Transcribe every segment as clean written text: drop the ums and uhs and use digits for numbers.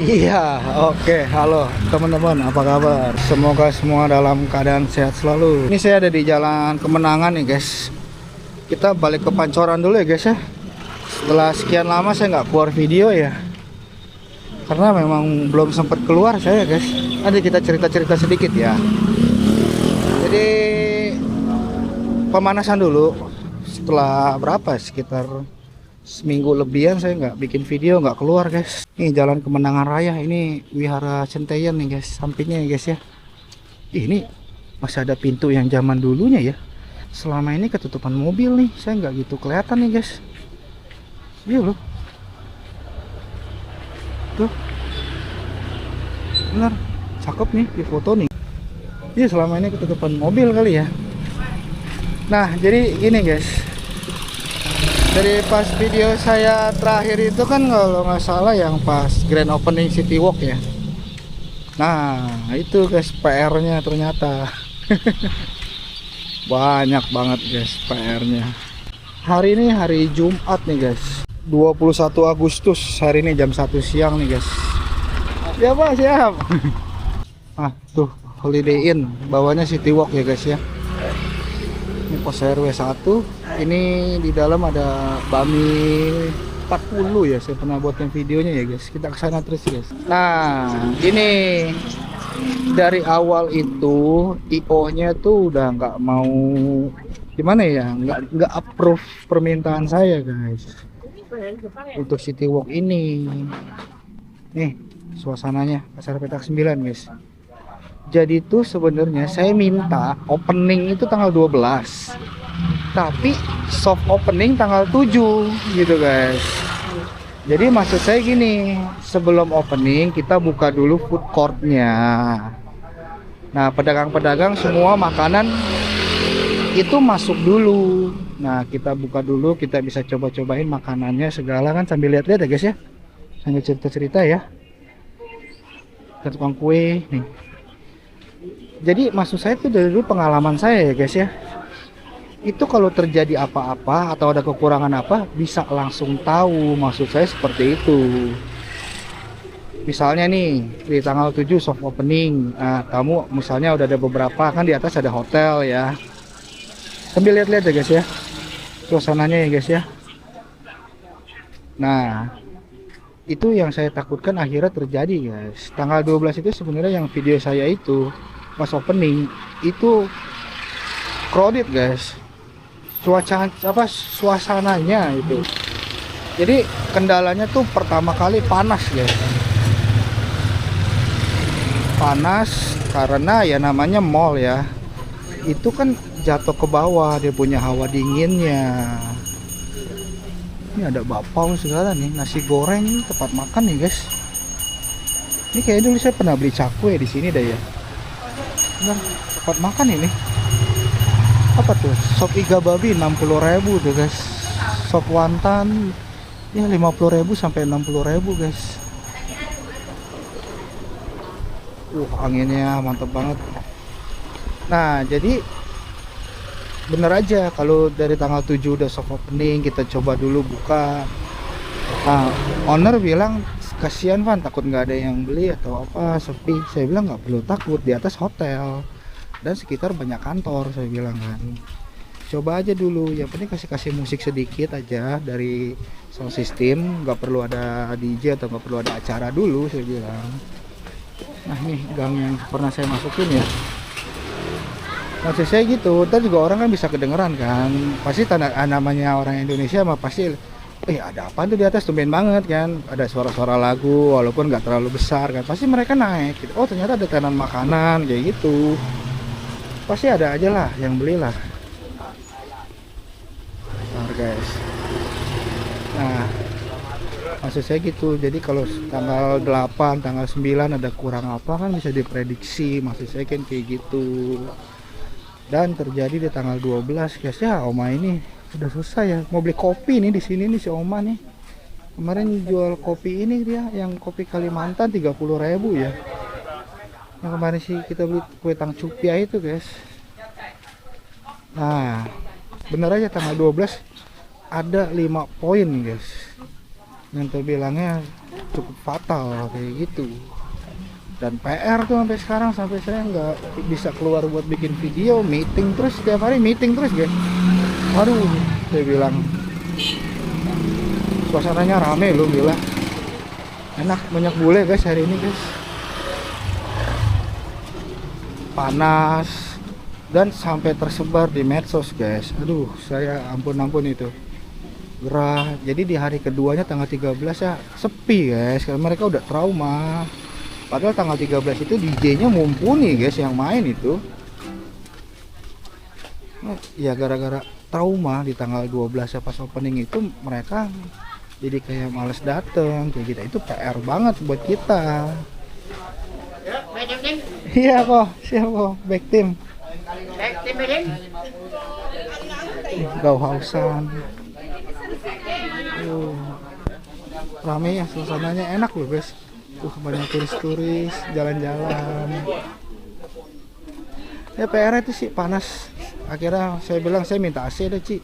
Iya, oke. Halo teman-teman, apa kabar? Semoga semua dalam keadaan sehat selalu. Ini saya ada di Jalan Kemenangan nih guys. Kita balik ke Pancoran dulu ya guys ya. Setelah sekian lama saya nggak keluar video ya, karena memang belum sempat keluar saya guys. Nanti kita cerita-cerita sedikit ya. Jadi pemanasan dulu. Setelah berapa? Sekitar seminggu lebihan saya nggak bikin video, nggak keluar guys. Ini Jalan Kemenangan Raya, ini Wihara Centeyan nih guys, sampingnya ya guys ya. Ini masih ada pintu yang zaman dulunya ya. Selama ini ketutupan mobil nih, saya nggak gitu kelihatan nih guys. Iya loh, tuh bener, cakep nih di foto nih. Iya, selama ini ketutupan mobil kali ya. Nah jadi gini guys, dari pas video saya terakhir itu kan kalau nggak salah yang pas grand opening City Walk ya. Nah itu guys PR-nya ternyata banyak banget guys PR-nya. Hari ini hari Jumat nih guys, 21 Agustus. Hari ini jam 1 siang nih guys. Ya Pak, siap. Ah tuh Holiday Inn, bawahnya City Walk ya guys ya. Ini pos RW 1. Ini di dalam ada Bami 40 ya, saya pernah buatkan videonya ya guys. Kita kesana terus guys. Nah ini dari awal itu IO nya tuh udah nggak mau, gimana ya, nggak approve permintaan saya guys untuk City Walk ini. Nih suasananya Pasar Petak 9 guys. Jadi tuh sebenarnya saya minta opening itu tanggal 12, tapi soft opening tanggal 7 gitu guys. Jadi maksud saya gini, sebelum opening kita buka dulu food courtnya. Nah pedagang-pedagang semua makanan itu masuk dulu. Nah kita buka dulu, kita bisa coba-cobain makanannya segala kan, sambil lihat-lihat ya guys ya, sambil cerita-cerita ya. Ada tukang kue nih. Jadi maksud saya itu dari dulu pengalaman saya ya guys ya, itu kalau terjadi apa-apa atau ada kekurangan apa bisa langsung tahu. Maksud saya seperti itu. Misalnya nih di tanggal 7 soft opening, nah, kamu misalnya udah ada beberapa kan, di atas ada hotel ya, sambil lihat-lihat ya guys ya suasananya ya guys ya. Nah itu yang saya takutkan akhirnya terjadi guys. Tanggal 12 itu sebenarnya yang video saya itu pas opening itu crowded guys, suasananya itu. Jadi kendalanya tuh pertama kali panas guys, panas karena ya namanya mall ya, itu kan jatuh ke bawah, dia punya hawa dinginnya. Ini ada bapau segala nih, nasi goreng, tempat makan nih guys. Ini kayaknya dulu saya pernah beli cakwe di sini dah ya. Nah, tempat makan ini apa tuh, sop iga babi 60.000 tuh guys, sop wonton ya 50.000 sampai 60.000 guys. Anginnya mantap banget. Nah jadi bener aja kalau dari tanggal 7 udah soft opening, kita coba dulu buka. Nah owner bilang kasihan Van, takut nggak ada yang beli atau apa, sepi. Saya bilang nggak perlu takut, di atas hotel dan sekitar banyak kantor. Saya bilang kan coba aja dulu, yang penting kasih musik sedikit aja dari sound system, nggak perlu ada DJ atau nggak perlu ada acara dulu, saya bilang. Nah nih gang yang pernah saya masukin ya, maksud saya gitu, ntar juga orang kan bisa kedengeran kan, pasti namanya orang Indonesia mah pasti ada apa tuh di atas, tumben banget kan, ada suara-suara lagu walaupun nggak terlalu besar kan, pasti mereka naik gitu. Oh ternyata ada tenan makanan kayak gitu, pasti ada aja lah yang belilah. Nah guys, nah maksud saya gitu. Jadi kalau tanggal 8 tanggal 9 ada kurang apa kan bisa diprediksi, maksud saya kan kayak gitu. Dan terjadi di tanggal 12 guys ya. Oma ini udah susah ya, mau beli kopi nih di sini nih si Oma nih. Kemarin jual kopi ini dia, yang kopi Kalimantan 30.000 ya. Yang kemarin sih kita beli kue tang cupia itu guys. Nah bener aja tanggal 12 ada 5 poin guys yang terbilangnya cukup fatal kayak gitu. Dan PR tuh sampai sekarang, sampai saya nggak bisa keluar buat bikin video, meeting terus, setiap hari meeting terus guys. Waduh, saya bilang suasananya rame loh, gila. Enak, banyak bule guys hari ini guys. Panas dan sampai tersebar di medsos guys. Aduh, saya ampun itu. Gerah. Jadi di hari keduanya tanggal 13 ya sepi guys, karena mereka udah trauma. Padahal tanggal 13 itu DJ-nya mumpuni guys yang main itu. Ya gara-gara trauma di tanggal 12 ya pas opening itu mereka jadi kayak males dateng kayak gitu. Itu PR banget buat kita. Iya kok, siap kok, back team. Gauhausan. Rame ya, suasananya enak loh guys. Banyak turis-turis jalan-jalan. Ya PR itu sih panas. Akhirnya saya bilang saya minta AC deh Ci.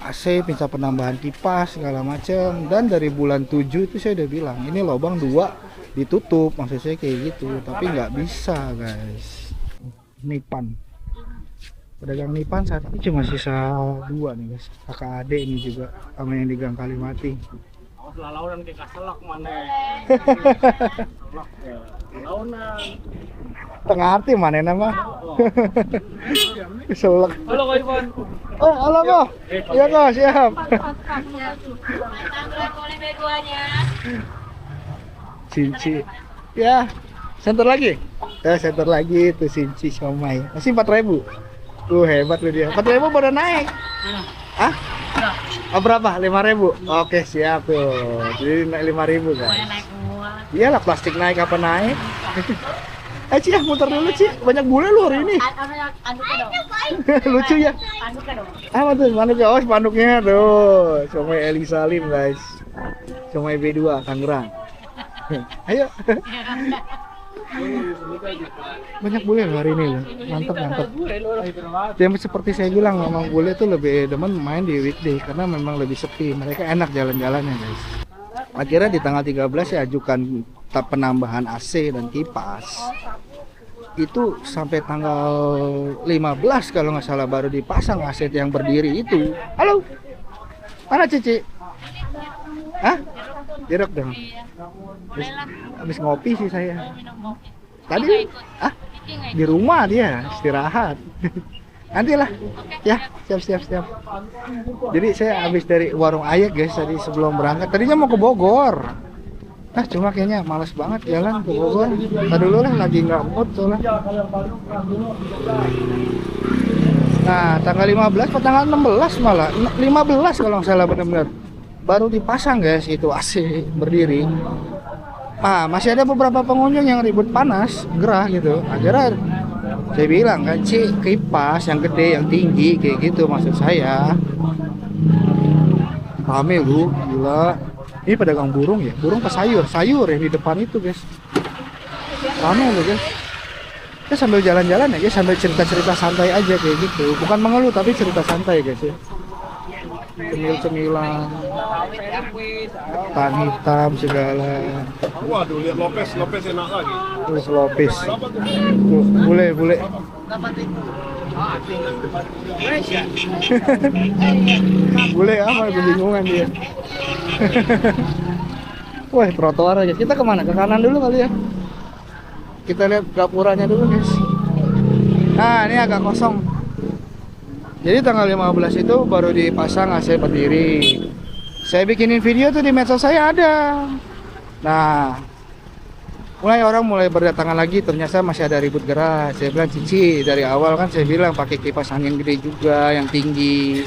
AC, minta penambahan kipas segala macam. Dan dari bulan 7 itu saya udah bilang ini lubang 2 ditutup, maksud saya kayak gitu. Tapi nggak bisa guys. Nipan. Pedagang Nipan saat ini cuma sisa 2 nih guys. Kakak adik ini juga sama yang di Gang Kalimati. Launan kayak kaselak mana? Selak ya. Launan. Tengah arti mana nama? Selak. Halo Kak Ivan. Oh, halo kok. Iya kok, siap. Cinci. Ya. Center lagi? Center lagi tuh Cinci siomay. Masih 4.000. Hebat lu dia. 4.000 baru naik. Hah? Oh, berapa? 5.000? Oke, siap tuh. Jadi naik 5.000 kan? Iyalah, plastik naik apa naik? Ci, muter dulu Ci. Banyak bule lu hari ini. Lucu ya? Apa tuh? Spanduknya? Oh, spanduknya tuh. Somai Eli Salim guys. Somai B2 Tangerang. Ayo. Banyak bule loh hari ini loh. Mantap. Yang seperti saya bilang, memang bule tuh lebih demen main di weekday karena memang lebih sepi. Mereka enak jalan-jalannya guys. Akhirnya di tanggal 13 saya ajukan penambahan AC dan kipas. Itu sampai tanggal 15 kalau nggak salah baru dipasang AC yang berdiri itu. Halo. Mana Cici? Hah? Jeruk dong. Habis ngopi sih saya. Tadi di rumah dia istirahat. Nantilah. Ya, siap. Jadi saya habis dari warung Ayek guys tadi sebelum berangkat. Tadinya mau ke Bogor. Cuma kayaknya males banget jalan ke Bogor. Tadi dulu lah lagi nggak mood soalnya. Nah, tanggal 15 atau tanggal 16 malah. 15 kalau nggak salah benar-benar. Baru dipasang guys itu AC berdiri. Masih ada beberapa pengunjung yang ribut panas, gerah gitu. Akhirnya saya bilang kan, kipas yang gede, yang tinggi kayak gitu maksud saya. Rame lu, gila. Ini pedagang burung ya, burung ke sayur yang di depan itu guys. Rame lu guys. Kita sambil jalan-jalan ya guys, sambil cerita-cerita santai aja kayak gitu. Bukan mengeluh tapi cerita santai guys ya. Cemil-cemilan, tan hitam segala. Waduh, lihat Lopez enak lagi. Terus Lopez. Tuh, bule. Bule apa? Kebingungan dia. Wah, trotoar aja. Kita kemana? Ke kanan dulu kali ya. Kita lihat gapuranya dulu guys. Nah, ini agak kosong. Jadi tanggal 15 itu baru dipasang AC berdiri. Saya bikinin video tuh di medsos saya ada. Nah, orang mulai berdatangan lagi, ternyata masih ada ribut gerah. Saya bilang Cici, dari awal kan saya bilang pakai kipas angin gede juga yang tinggi.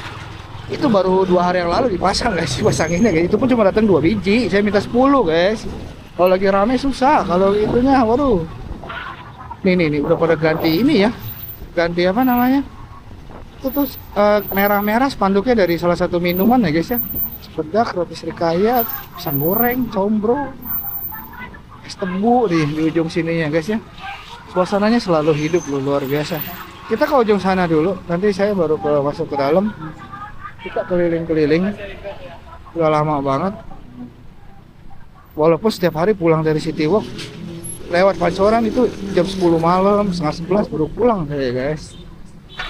Itu baru 2 hari yang lalu dipasang guys, kipas anginnya guys. Itu pun cuma datang 2 biji, saya minta 10 guys. Kalau lagi rame susah, kalau itunya waduh. Nih udah pada ganti ini ya. Ganti apa namanya? Itu tuh merah-merah spanduknya dari salah satu minuman ya guys ya. Bedak, roti serikaya, pisang goreng, combro, es tebu di ujung sininya guys ya. Suasananya selalu hidup loh, luar biasa. Kita ke ujung sana dulu, nanti saya baru masuk ke dalam. Kita keliling-keliling, udah lama banget. Walaupun setiap hari pulang dari City Walk lewat Pancoran itu jam 10 malam, setengah 11 baru pulang saya guys.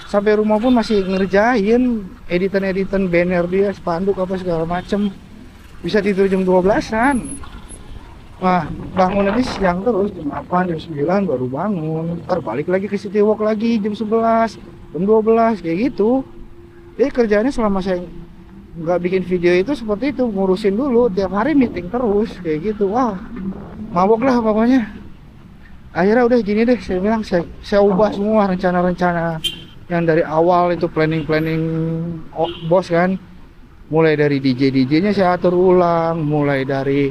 Sampai rumah pun masih ngerjain editan banner dia, spanduk apa segala macem. Bisa tidur jam 12-an. Nah, bangun nanti siang terus, jam 8, jam 9 baru bangun. Ntar balik lagi ke City Walk lagi jam 11, jam 12, kayak gitu. Jadi kerjaannya selama saya nggak bikin video itu seperti itu, ngurusin dulu, tiap hari meeting terus, kayak gitu. Wah, mabok lah pokoknya. Akhirnya udah gini deh, saya bilang saya ubah semua rencana-rencana yang dari awal itu planning bos kan. Mulai dari DJ-nya saya atur ulang, mulai dari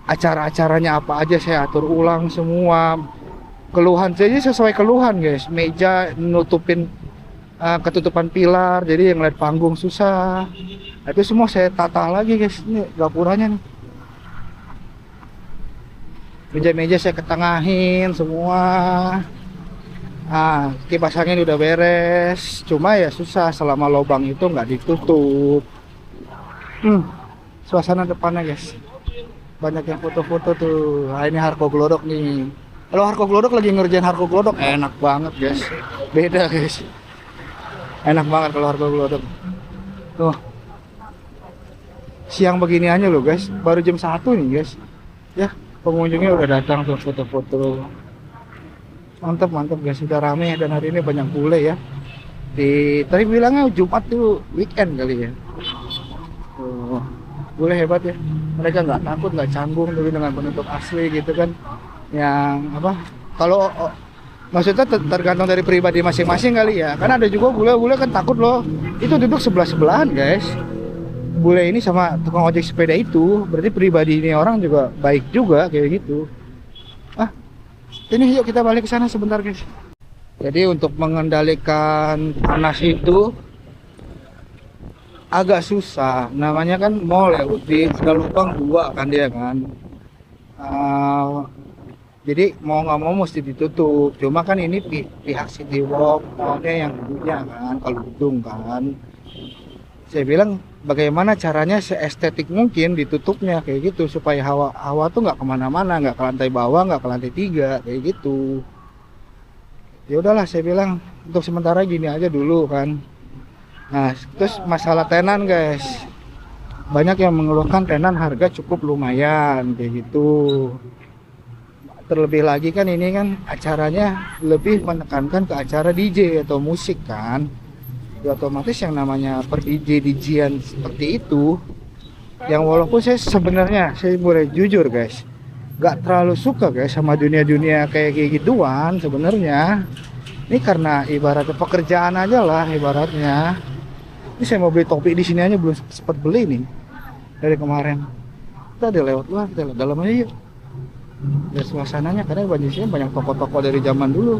acara-acaranya apa aja saya atur ulang semua. Keluhan saja sesuai keluhan guys, meja nutupin ketutupan pilar, jadi yang lihat panggung susah. Itu semua saya tata lagi guys, ini gapuranya nih. Meja-meja saya ketengahin semua. Kipas angin udah beres, cuma ya susah selama lubang itu nggak ditutup. Suasana depannya guys, banyak yang foto-foto tuh. Nah, ini Harko Glodok nih. Kalau Harko Glodok lagi ngerjain Harko Glodok enak banget guys, beda guys, enak banget kalau Harko Glodok tuh. Siang begini aja loh guys, baru jam 1 nih guys ya, pengunjungnya udah datang tuh foto-foto. Mantap guys, sudah rame dan hari ini banyak bule ya. Tadi bilangnya Jumat tuh weekend kali ya. Tuh, bule hebat ya. Mereka nggak takut, nggak canggung tapi dengan penutup asli gitu kan. Yang apa? Kalau maksudnya tergantung dari pribadi masing-masing kali ya. Karena ada juga bule-bule kan takut loh. Itu duduk sebelah-sebelahan guys. Bule ini sama tukang ojek sepeda itu, berarti pribadi ini orang juga baik juga kayak gitu. Ini yuk kita balik ke sana sebentar guys. Jadi untuk mengendalikan panas itu agak susah. Namanya kan mall ya, ada lubang 2 kan dia kan. Jadi mau nggak mau mesti ditutup. Cuma kan ini pihak City Walk mallnya yang punya kan, kalau gedung kan. Saya bilang bagaimana caranya seestetik mungkin ditutupnya kayak gitu supaya hawa tuh nggak kemana-mana, nggak ke lantai bawah, nggak ke lantai 3 kayak gitu. Ya udahlah, saya bilang untuk sementara gini aja dulu kan. Nah terus masalah tenan guys, banyak yang mengeluhkan tenan harga cukup lumayan kayak gitu. Terlebih lagi kan ini kan acaranya lebih menekankan ke acara DJ atau musik kan. Ya otomatis yang namanya per DJ-DJan seperti itu, yang walaupun saya sebenarnya saya boleh jujur guys, gak terlalu suka guys sama dunia-dunia kayak gituan sebenarnya. Ini karena ibaratnya pekerjaan aja lah ibaratnya. Ini saya mau beli topi di sini aja belum sempat beli nih dari kemarin. Kita ada lewat luar, kita lewat dalam aja yuk. Dan suasananya karena banyak toko-toko dari zaman dulu.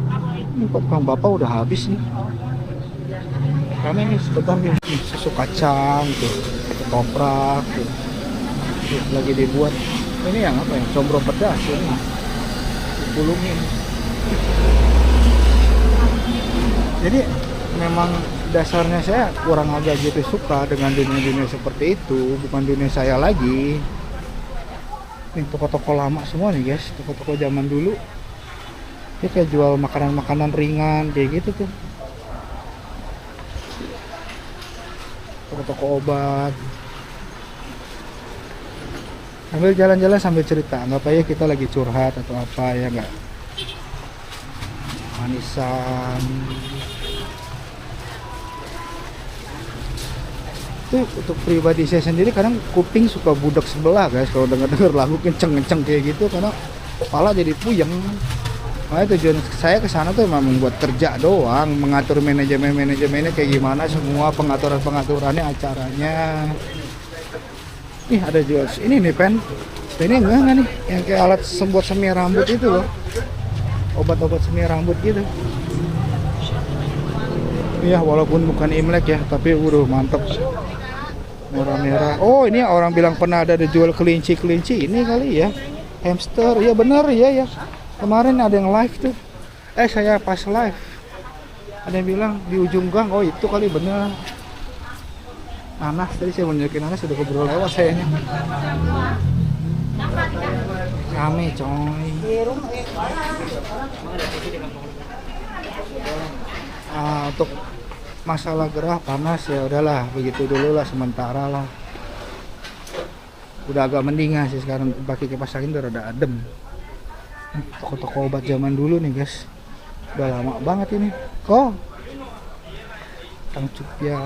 Ini kok Kang Bapak udah habis nih. Kami nih sebentar nih, susu kacang tuh, ketoprak tuh, lagi dibuat. Ini yang apa ya, combro pedas ini, dipulungin. Jadi memang dasarnya saya kurang agak gitu suka dengan dunia-dunia seperti itu, bukan dunia saya lagi. Ini toko-toko lama semua nih guys, toko-toko zaman dulu. Dia kayak jual makanan-makanan ringan kayak gitu tuh. Toko-toko obat. Sambil jalan-jalan sambil cerita, anggap aja kita lagi curhat atau apa ya enggak. Manisan. Itu untuk pribadi saya sendiri kadang kuping suka budak sebelah guys kalau denger lagu kenceng-kenceng kayak gitu, karena kepala jadi puyeng. Makanya tujuan saya ke sana tuh memang membuat kerja doang, mengatur manajemennya kayak gimana, semua pengaturannya, acaranya. Nih ada juga ini nih pen. Ini enggak nih yang kayak alat buat semir rambut itu loh. Obat-obat semir rambut gitu. Iya, walaupun bukan Imlek ya, tapi mantep. Merah-merah. Oh, ini orang bilang pernah ada jual kelinci ini kali ya. Hamster. Iya bener ya. Kemarin ada yang live tuh. Saya pas live. Ada yang bilang di ujung gang, oh itu kali bener. Nanas, tadi saya menunjukin nanas sudah keburu lewat sayanya. Rame coy. Untuk masalah gerah panas ya udahlah begitu dulu lah sementara lah. Udah agak mendingan sih sekarang pakai kipas angin udah rada adem. Toko-toko obat zaman dulu nih guys. Udah lama banget ini. Kok tangcup ya.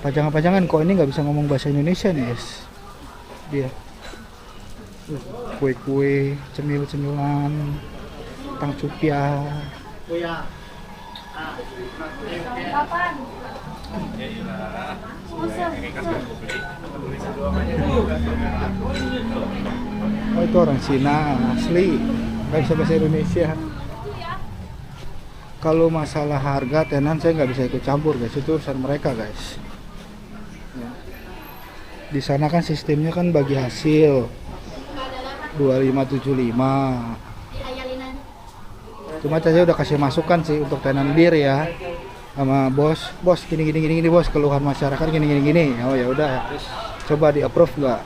Pajangan-pajangan kok ini nggak bisa ngomong bahasa Indonesia nih guys. Dia kue-kue, cemil-cemilan, tangcup ya. Oh itu orang Cina asli, nggak bisa bahasa Indonesia. Kalau masalah harga tenan saya nggak bisa ikut campur guys, itu urusan mereka guys. Ya. Di sana kan sistemnya kan bagi hasil 2575. Cuma saya udah kasih masukan sih untuk tenan bir ya sama bos gini bos, keluhan masyarakat gini. Oh ya udah, coba di approve nggak?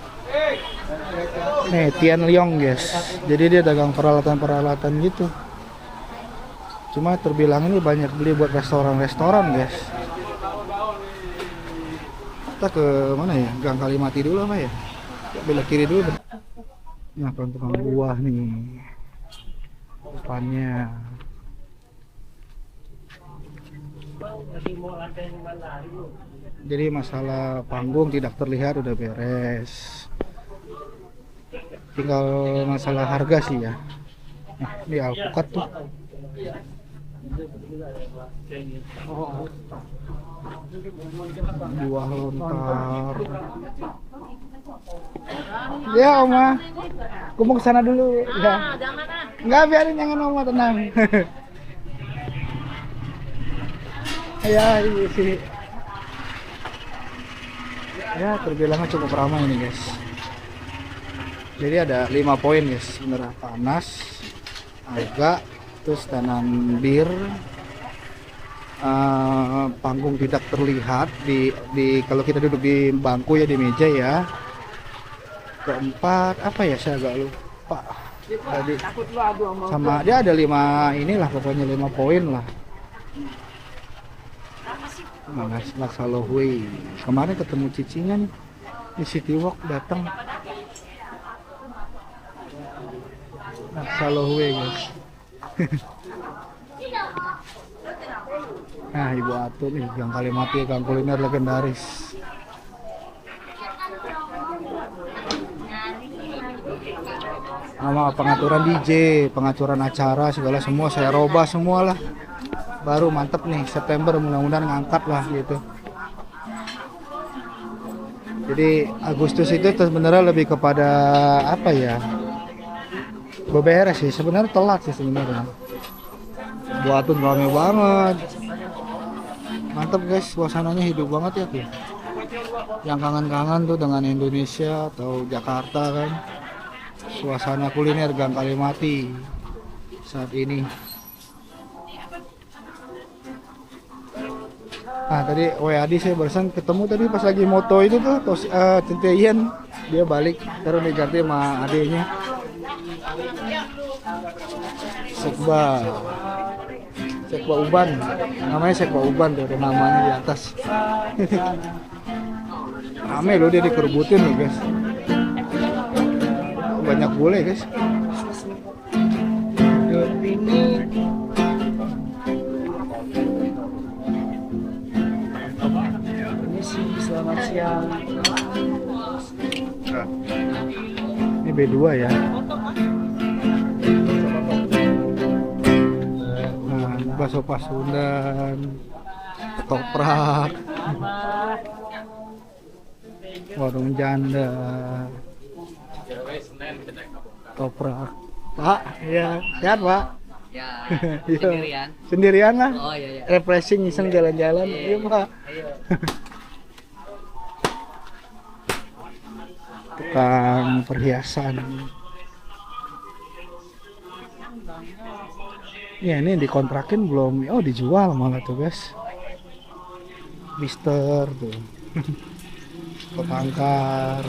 Nih Tian Leong guys, jadi dia dagang peralatan gitu. Cuma terbilang ini banyak beli buat restoran guys. Kita ke mana ya? Gang Kalimati dulu apa ya? Belok kiri dulu. Nah, tukang buah nih depannya. Jadi masalah panggung tidak terlihat udah beres. Tinggal masalah harga sih ya. Nah, ini alpukat tuh. Buah lontar. Ya Oma, aku mau kesana dulu. Ya. Enggak, biarin jangan Oma, tenang. Ya iya sih. Ya terbilangnya cukup ramai ini guys. Jadi ada 5 poin guys, sebenarnya panas, harga, terus tenan bir, panggung tidak terlihat di kalau kita duduk di bangku ya, di meja ya. Keempat apa ya, saya agak lupa tadi, sama dia ada 5 inilah pokoknya 5 poin lah. Nah, Laksa Lohui kemarin ketemu cicinya nih di City Walk, datang Laksa Lohui guys. Nah Ibu Atu nih, Gang Kalimati, gang kuliner legendaris. Nama pengaturan DJ, pengaturan acara segala semua saya robah semua lah. Baru mantep nih, September mudah-mudahan ngangkat lah gitu. Jadi Agustus itu sebenarnya lebih kepada apa ya, beberes sih sebenarnya, telat sih sebenarnya. Buatun rame banget, mantep guys, suasananya hidup banget ya tuh. Yang kangen-kangen tuh dengan Indonesia atau Jakarta kan, suasana kuliner Gang Kalimati saat ini. Nah tadi WAD saya barusan ketemu tadi pas lagi moto itu tuh, Cintian dia balik terus diganti sama adiknya. Sekba Uban, namanya Sekba Uban tuh, ada namanya di atas. Rame loh, dia dikerebutin loh guys, banyak bule guys. Selamat siang. Ini B2 ya. Nah, bakso Pasundan, ketoprak, warung janda, ketoprak. Pak, ya sehat Pak? Ya, Iya. sendirian. Sendirian lah. Oh iya. Refreshing, iseng jalan-jalan. Iya Pak. Ayo. Tukang perhiasan. Ya ini dikontrakin belum? Oh dijual malah tuh guys. Mister tuh. Petangkar.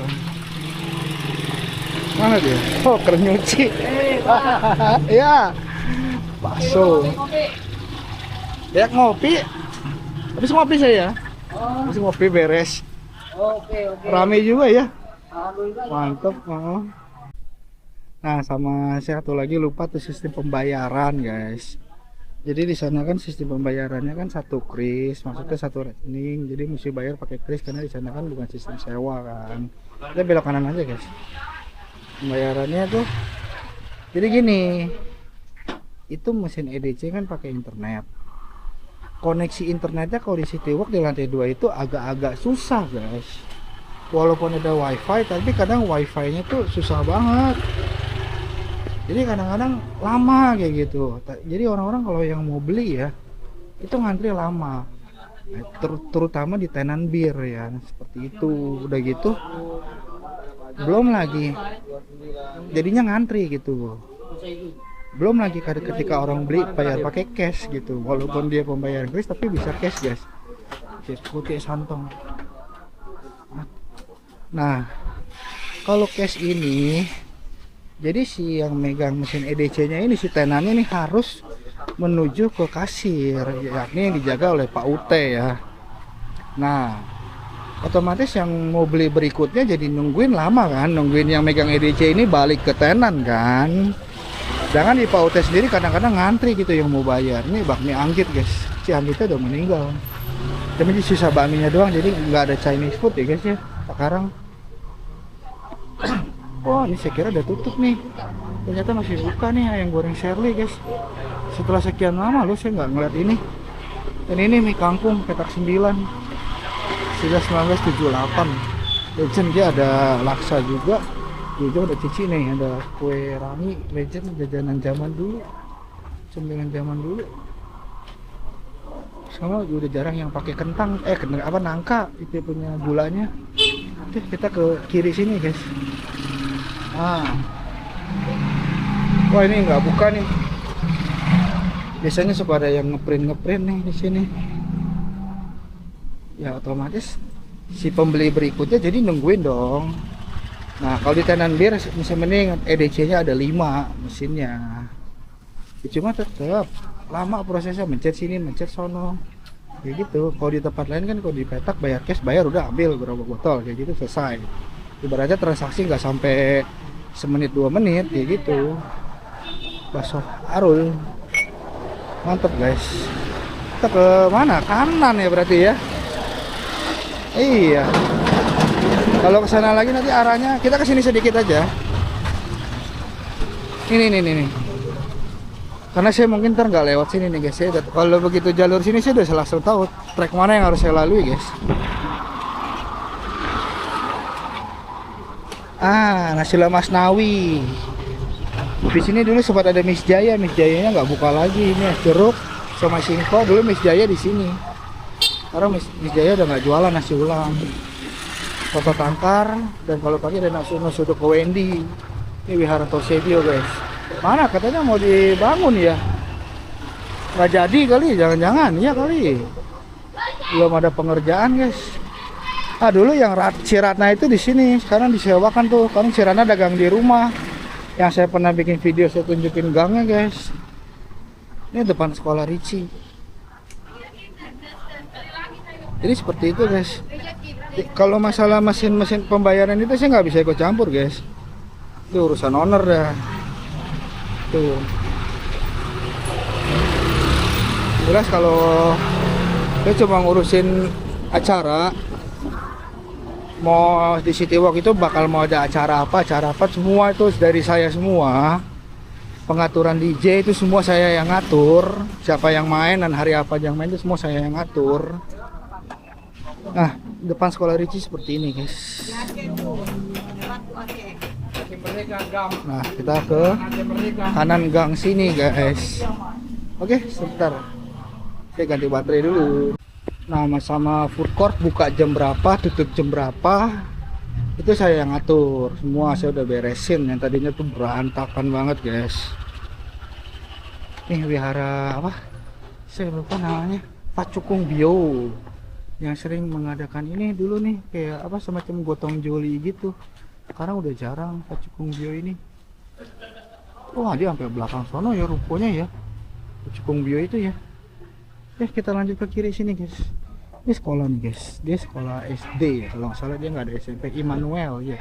Nah Mana dia? Oh, keren nyuci. Ya. Bakso. Ya ngopi. Habis ngopi saya. Habis ngopi beres. Oke. Rame juga ya. Alhamdulillah. Mantap. Oh. Nah, sama saya satu lagi lupa tuh sistem pembayaran, guys. Jadi di sana kan sistem pembayarannya kan satu kris, maksudnya satu rekening. Jadi mesti bayar pakai kris karena di sana kan bukan sistem sewa kan. Kita belok kanan aja, guys. Pembayarannya tuh jadi gini. Itu mesin EDC kan pakai internet. Koneksi internetnya kalau di Citywalk di lantai 2 itu agak-agak susah, guys. Walaupun ada wifi, tapi kadang wifi-nya tuh susah banget. Jadi kadang-kadang lama kayak gitu. Jadi orang-orang kalau yang mau beli ya, itu ngantri lama. Terutama di tenan bir ya, seperti itu. Udah gitu, belum lagi jadinya ngantri gitu. Belum lagi ketika orang beli bayar pakai cash gitu. Walaupun dia pembayaran kris tapi bisa cash, guys. Cash putih santong. Nah, kalau cash ini, jadi si yang megang mesin EDC-nya ini, si tenannya ini harus menuju ke kasir, yakni yang dijaga oleh Pak UT ya. Nah, otomatis yang mau beli berikutnya jadi nungguin lama kan, nungguin yang megang EDC ini balik ke tenan kan. Sedangkan di Pak UT sendiri kadang-kadang ngantri gitu yang mau bayar. Ini bakmi Anggit, guys. Si Anggitnya udah meninggal. Tapi sisa bakminya doang, jadi nggak ada Chinese food ya guys ya sekarang. Wah, ini saya kira udah tutup nih, ternyata masih buka nih ayam goreng Shirley, guys. Setelah sekian lama loh saya nggak ngeliat ini. Dan ini mie kangkung petak 9 sudah 1978 legend. Dia ada laksa juga. Juga ada cici nih, ada kue rangi legend, jajanan zaman dulu, cemilan zaman dulu. Sama udah jarang yang pakai kentang, nangka itu punya gulanya. Oke, kita ke kiri sini, guys. Wah, ini nggak buka nih. Biasanya suka ada yang ngeprint nih di sini. Ya otomatis si pembeli berikutnya jadi nungguin dong. Nah, kalau di tenan bir mesin mending EDC-nya ada 5 mesinnya. Ya, cuma tetap lama prosesnya, mencet sini, mencet sono. Kayak gitu. Kalau di tempat lain kan kalau di petak bayar cash, bayar udah ambil berapa botol kayak gitu selesai. Ibaratnya transaksi nggak sampai semenit 2 menit kayak gitu. Bakso Arul. Mantep, guys. Kita ke mana? Kanan ya berarti ya. Iya. Kalau ke sana lagi nanti arahnya kita ke sini sedikit aja. Ini. Karena saya mungkin ntar nggak lewat sini nih, guys. Kalau begitu jalur sini saya udah langsung tahu trek mana yang harus saya lalui, guys. Nasi lemas Nawi. Di sini dulu sempat ada Miss Jaya, Miss Jayanya nggak buka lagi. Ini jeruk sama singko dulu Miss Jaya di sini. Sekarang Miss Jaya udah nggak jualan nasi ulam. Soto tangkar, dan kalau pagi ada nasi uduk ke Wendy. Ini Wihara Tosebio, guys. Mana katanya mau dibangun ya? Nggak jadi kali, jangan-jangan ya kali. Belum ada pengerjaan, guys. Dulu yang Ciratna itu di sini, sekarang disewakan tuh. Kan Ciratna dagang di rumah. Yang saya pernah bikin video saya tunjukin gangnya, guys. Ini depan sekolah Ricci. Jadi seperti itu, guys. Kalau masalah mesin pembayaran itu saya nggak bisa ikut campur, guys. Itu urusan owner dah. Tuh. Jelas kalau saya cuma ngurusin acara, mau di Citywalk itu bakal mau ada acara apa semua itu dari saya semua. Pengaturan DJ itu semua saya yang ngatur. Siapa yang main dan hari apa yang main itu semua saya yang ngatur. Nah, depan sekolah Ricci seperti ini, guys. Nah, kita ke kanan gang sini, guys. Oke, sebentar. Saya ganti baterai dulu. Nah, sama food court buka jam berapa, tutup jam berapa, itu saya yang ngatur. Semua saya udah beresin. Yang tadinya tuh berantakan banget, guys. Nih wihara apa? Saya lupa namanya. Pacukung Bio. Yang sering mengadakan ini dulu nih, kayak apa semacam gotong joli gitu. Sekarang udah jarang Pacukung Bio ini. Wah, dia sampai belakang sono ya rukonya ya. Pacukung Bio itu ya. Ya, kita lanjut ke kiri sini, guys. Ini sekolah nih, guys. Dia sekolah SD ya. Kalau nggak salah dia nggak ada SMP. Immanuel ya.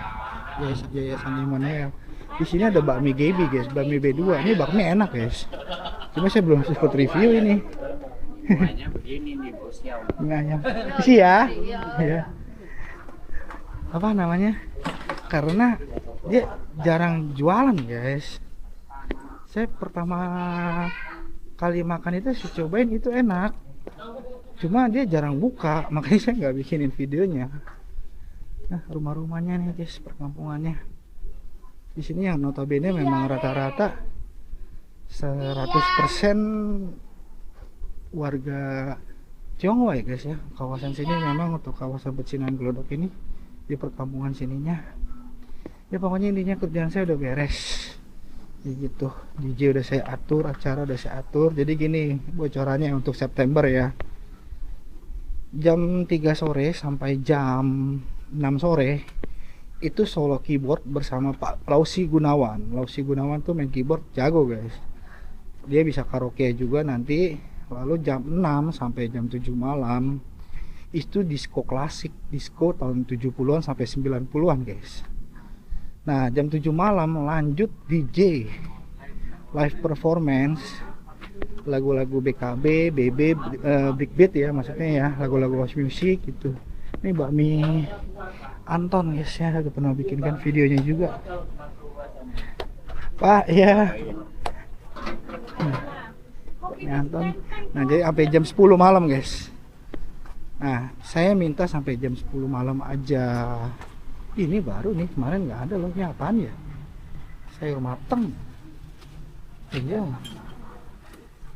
Yayasan Immanuel. Di sini ada bakmi Gaby, guys. Bakmi B2. Ini bakmi enak, guys. Cuma saya belum sempat review ini. Semuanya begini nih bosnya. Nggak ya. Isi ya. Ya. Apa namanya? Karena dia jarang jualan, guys. Saya pertama kali makan itu saya cobain, itu enak. Cuma dia jarang buka, makanya saya nggak bikinin videonya. Nah, rumah-rumahnya nih, guys, perkampungannya. Di sini yang notabene memang rata-rata 100% warga Tionghoa ya, guys ya. Kawasan sini memang untuk kawasan pecinan Glodok ini, di perkampungan sininya. Ya pokoknya intinya kerjaan saya udah beres. Ya gitu. DJ udah saya atur, acara udah saya atur. Jadi gini bocorannya untuk September ya. Jam 3 sore sampai jam 6 sore itu solo keyboard bersama Pak Lausi Gunawan. Lausi Gunawan tuh main keyboard jago, guys. Dia bisa karaoke juga nanti. Lalu jam 6 sampai jam 7 malam itu disco klasik, disco tahun 70-an sampai 90-an, guys. Nah, jam 7 malam lanjut DJ live performance lagu-lagu BKB, BB, Big Beat ya maksudnya ya, lagu-lagu house music gitu. Ini bakmi Anton, guys ya, udah pernah bikinkan videonya juga. Pak ya. Bakmi Anton. Nah, jadi sampai jam 10 malam, guys. Nah, saya minta sampai jam 10 malam aja. Ini baru nih, kemarin nggak ada loh. Ini apaan ya? Sayur mateng. Iya.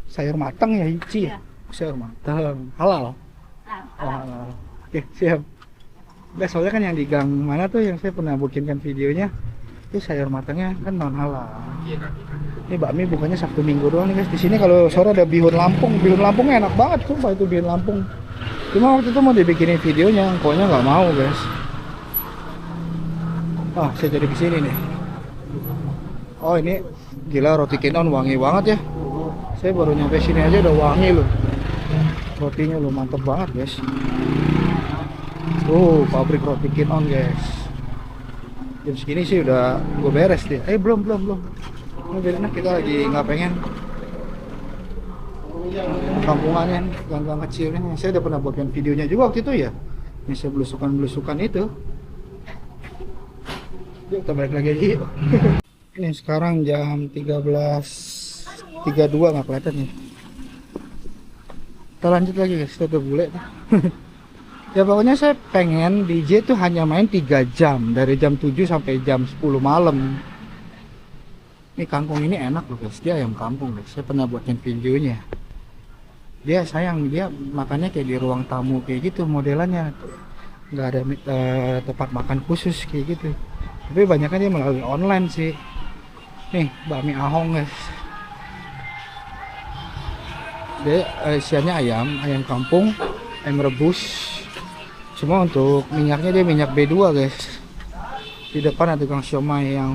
Sayur mateng ya, Ici ya? Sayur mateng. Halal? Oh, halal. Oke, siap. Nah, soalnya kan yang di gang mana tuh yang saya pernah bikinkan videonya, itu sayur matengnya kan non halal. Ini bakmi bukannya Sabtu Minggu doang nih, guys. Di sini kalau sore ada bihun Lampung. Bihun Lampungnya enak banget, sumpah itu bihun Lampung. Cuma waktu itu mau dibikinin videonya, pokoknya nggak mau, guys. Ah, saya jadi kesini nih. Oh, ini gila roti Kinon wangi banget ya. Saya baru nyampe sini aja udah wangi loh. Rotinya loh mantep banget, guys. Pabrik roti Kinon, guys. Jam segini sih udah gue beres deh. Belum. Ini biar enak, kita lagi nggak pengen kampungannya, gang-gang kecil ini. Saya udah pernah buatkan videonya juga waktu itu ya. Ini saya belusukan itu. Yuk kita balik lagi aja yuk. Ini sekarang jam 13.32, nggak kelihatan nih. Kita lanjut lagi, guys, kita udah bule tuh. Ya pokoknya saya pengen DJ tuh hanya main 3 jam, dari jam 7 sampai jam 10 malam. Ini kangkung ini enak loh, guys, dia ayam kampung, guys. Saya pernah buatin videonya. Dia sayang, dia makannya kayak di ruang tamu kayak gitu modelannya. Nggak ada tempat makan khusus kayak gitu. Tapi banyaknya dia melalui online sih. Nih bakmi Ahong, guys. Dia isiannya ayam kampung, ayam rebus. Cuma untuk minyaknya dia minyak B2, guys. Di depan ada tukang siomay yang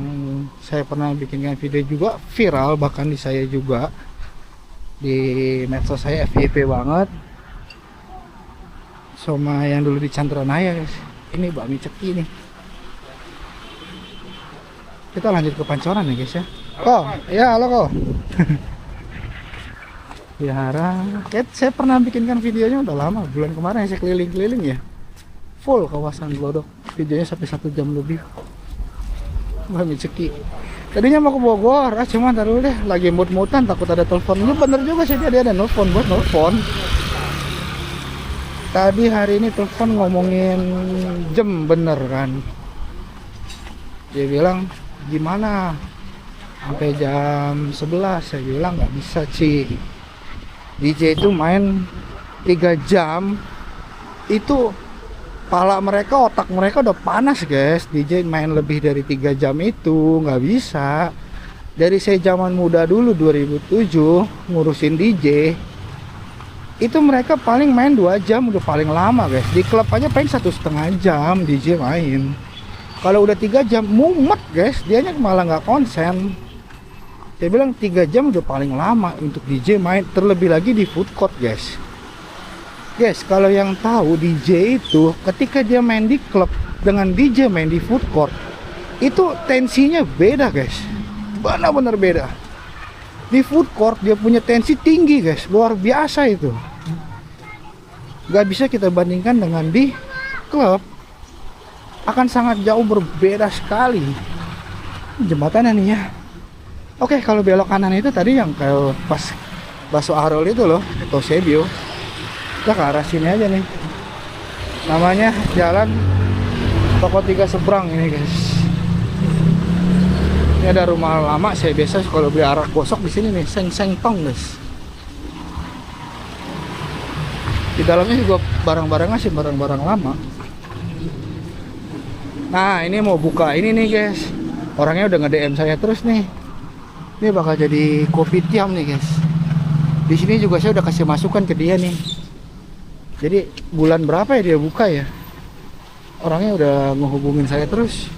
saya pernah bikinkan video juga viral, bahkan di saya juga di medsos saya FYP banget. Siomay yang dulu di Chandranaya, guys. Ini bakmi Ceki nih. Kita lanjut ke Pancoran ya, guys ya. Ya halo kok. Wihara. Saya pernah bikinkan videonya udah lama, bulan kemarin saya keliling-keliling ya. Full kawasan Glodok. Videonya sampai 1 jam lebih. Bakmi Ceki. Tadinya mau ke Bogor, cuma ntar dulu deh, lagi mut-mutan takut ada telepon. Ini bener juga sih, dia ada nelfon buat nelfon. Tadi hari ini telepon ngomongin jam bener kan. Dia bilang gimana sampai jam 11. Saya bilang nggak bisa, Ci. DJ itu main 3 jam itu pala mereka, otak mereka udah panas, guys. DJ main lebih dari 3 jam itu nggak bisa. Dari saya zaman muda dulu 2007 ngurusin DJ itu mereka paling main 2 jam udah paling lama, guys. Di klub aja paling 1,5 jam DJ main. Kalau udah 3 jam mumet guys, dianya malah nggak konsen. Saya bilang 3 jam udah paling lama untuk DJ main, terlebih lagi di food court guys. Guys, kalau yang tahu DJ itu ketika dia main di klub dengan DJ main di food court, itu tensinya beda guys, benar-benar beda. Di food court dia punya tensi tinggi guys, luar biasa itu. Gak bisa kita bandingkan dengan di klub, akan sangat jauh berbeda sekali. Jembatannya nih ya. Oke, kalau belok kanan itu tadi yang kayak pas Baso Arol itu loh, Tosebio. Kita ke arah sini aja nih. Namanya Jalan Toko 3 Seberang ini guys. Ini ada rumah lama, saya biasa kalau beli arak gosok di sini nih, Seng Tong guys. Di dalamnya juga barang-barangnya sih barang-barang lama. Nah, ini mau buka ini nih guys. Orangnya udah nge-DM saya terus nih. Ini bakal jadi kopi tiam nih guys. Di sini juga saya udah kasih masukan ke dia nih. Jadi bulan berapa ya dia buka ya? Orangnya udah ngehubungin saya terus.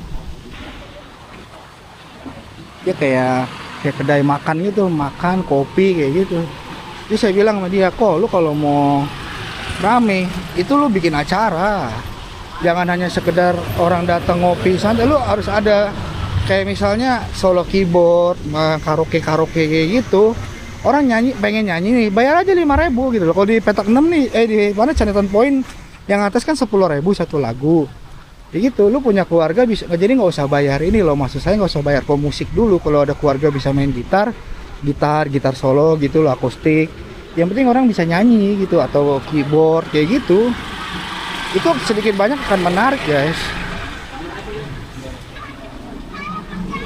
Dia kayak kedai makan gitu, makan kopi kayak gitu. Jadi saya bilang sama dia, kok lu kalau mau rame itu lu bikin acara, jangan hanya sekedar orang datang ngopi santai. Lu harus ada kayak misalnya solo keyboard, karaoke kayak gitu. Orang nyanyi, pengen nyanyi nih, bayar aja 5.000 gitu loh. Kalau di petak 6 nih, di mana Chinatown Point yang atas kan 10.000 satu lagu. Ya gitu, lu punya keluarga bisa, jadi nggak usah bayar ini loh, maksud saya nggak usah bayar pemusik dulu. Kalau ada keluarga bisa main gitar solo gitu loh, akustik. Yang penting orang bisa nyanyi gitu, atau keyboard kayak gitu. Itu sedikit banyak akan menarik guys.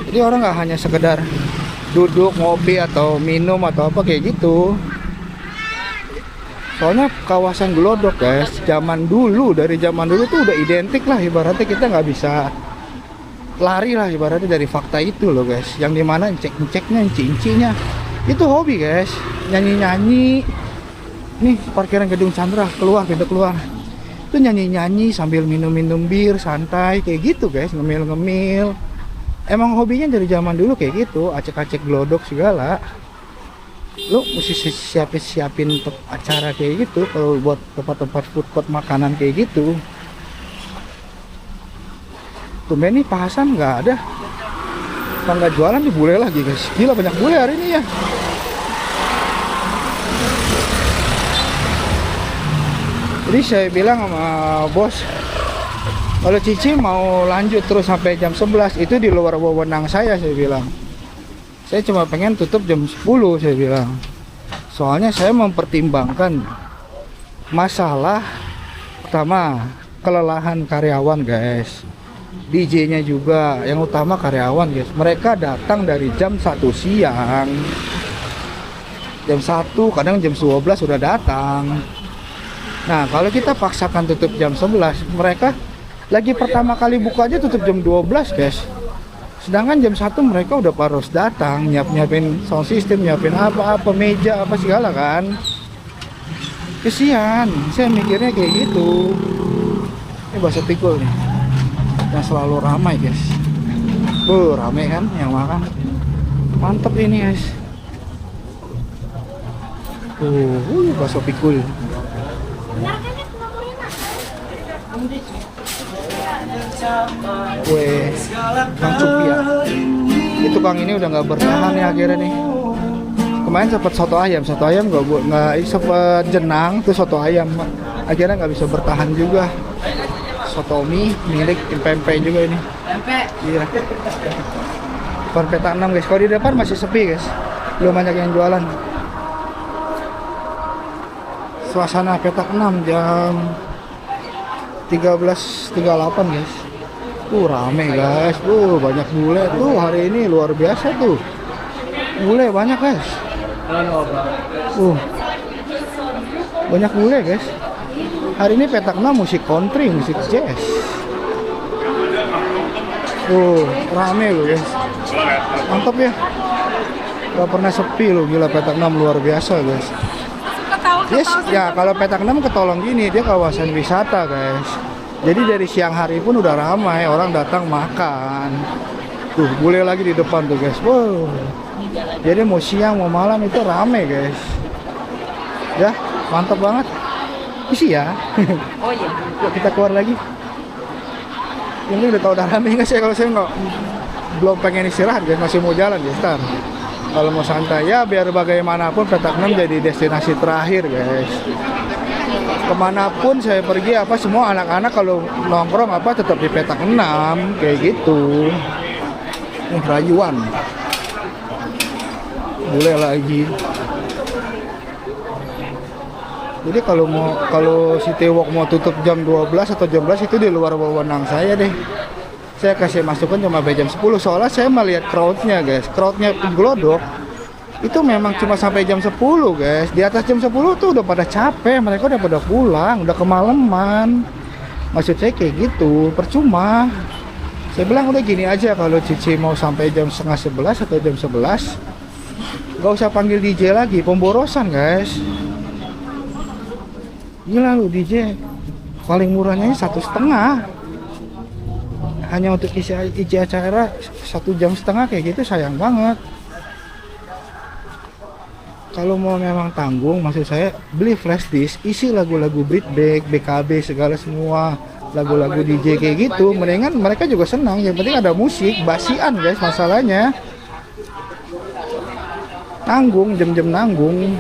Jadi orang nggak hanya sekedar duduk ngopi atau minum atau apa kayak gitu. Soalnya kawasan Glodok guys, dari zaman dulu tuh udah identik lah, ibaratnya kita nggak bisa lari lah ibaratnya dari fakta itu loh guys. Yang dimana cek-ceknya, cincinya itu hobi guys, nyanyi-nyanyi. Nih parkiran Gedung Chandra, pintu keluar itu nyanyi-nyanyi sambil minum-minum bir santai kayak gitu guys, ngemil-ngemil. Emang hobinya dari zaman dulu kayak gitu, acek-acek Glodok segala. Lu mesti siapin acara kayak gitu kalau buat tempat-tempat food court makanan kayak gitu. Tumben nih Pak Hasan nggak ada. Kalau nggak jualan di bule lagi guys. Gila banyak bule hari ini ya. Jadi saya bilang sama bos, kalau Cici mau lanjut terus sampai jam 11 itu di luar wewenang saya bilang. Saya cuma pengen tutup jam 10 saya bilang. Soalnya saya mempertimbangkan masalah pertama kelelahan karyawan guys. DJ-nya juga yang utama karyawan guys. Mereka datang dari jam 1 siang. Jam 1 kadang jam 12 sudah datang. Nah, kalau kita paksakan tutup jam 11, mereka lagi pertama kali buka aja tutup jam 12 guys. Sedangkan jam 1 mereka udah harus datang, nyiapin sound system, nyiapin apa-apa, meja, apa segala kan. Kesian, saya mikirnya kayak gitu. Ini bakso pikul nih, yang selalu ramai guys. Ramai kan yang makan. Mantep ini guys. Bakso pikul. Kue Kang Cupia. Ini tukang ini udah nggak bertahan ya akhirnya nih. Kemarin sempat soto ayam nggak sempat jenang tuh soto ayam. Akhirnya nggak bisa bertahan juga. Soto mie milik Pempek juga ini. Pempek. Iya. Petak 6 guys. Kalau di depan masih sepi guys. Belum banyak yang jualan. Suasana petak 6 jam 13.38 guys. Rame guys. Banyak bule tuh hari ini luar biasa tuh. Bule banyak guys. Banyak bule guys. Hari ini petak 6 musik country, musik jazz. Rame loh guys. Mantap ya. Gak pernah sepi loh, gila petak 6 luar biasa guys. Yes, ya kalau petak 6 ketolong gini, dia kawasan wisata guys. Jadi dari siang hari pun udah ramai, orang datang makan. Tuh, bule lagi di depan tuh guys. Wow. Jadi mau siang mau malam itu rame guys. Ya, mantap banget. Isi ya. Oh iya. Yuk kita keluar lagi. Ini udah tau udah rame nggak sih? Kalau saya nggak belum pengen istirahat guys, masih mau jalan guys. Ntar kalau mau santai ya biar bagaimanapun Petak 6 jadi destinasi terakhir guys. Kemanapun saya pergi apa semua anak-anak kalau nongkrong apa tetap di Petak 6 kayak gitu. Rayuan boleh lagi. Jadi kalau City Walk mau tutup jam 12 atau jam 11 itu di luar wewenang saya deh. Saya kasih masukan cuma sampai jam 10 soalnya saya melihat crowdnya guys. Crowdnya gelodok itu memang cuma sampai jam 10 guys. Di atas jam 10 tuh udah pada capek, mereka udah pada pulang, udah kemalaman. Maksud saya kayak gitu, percuma. Saya bilang udah gini aja, kalau Cici mau sampai jam setengah 11 atau jam 11 gak usah panggil DJ lagi, pemborosan guys. Gila lu DJ, paling murahnya 1,5. Hanya untuk isi acara 1,5 jam kayak gitu sayang banget. Kalau mau memang tanggung, maksud saya beli flash disk, isi lagu-lagu Britback, BKB segala semua lagu-lagu DJ kayak gitu. Mendingan mereka juga senang. Yang penting ada musik, basian guys masalahnya. Nanggung, jam-jam nanggung.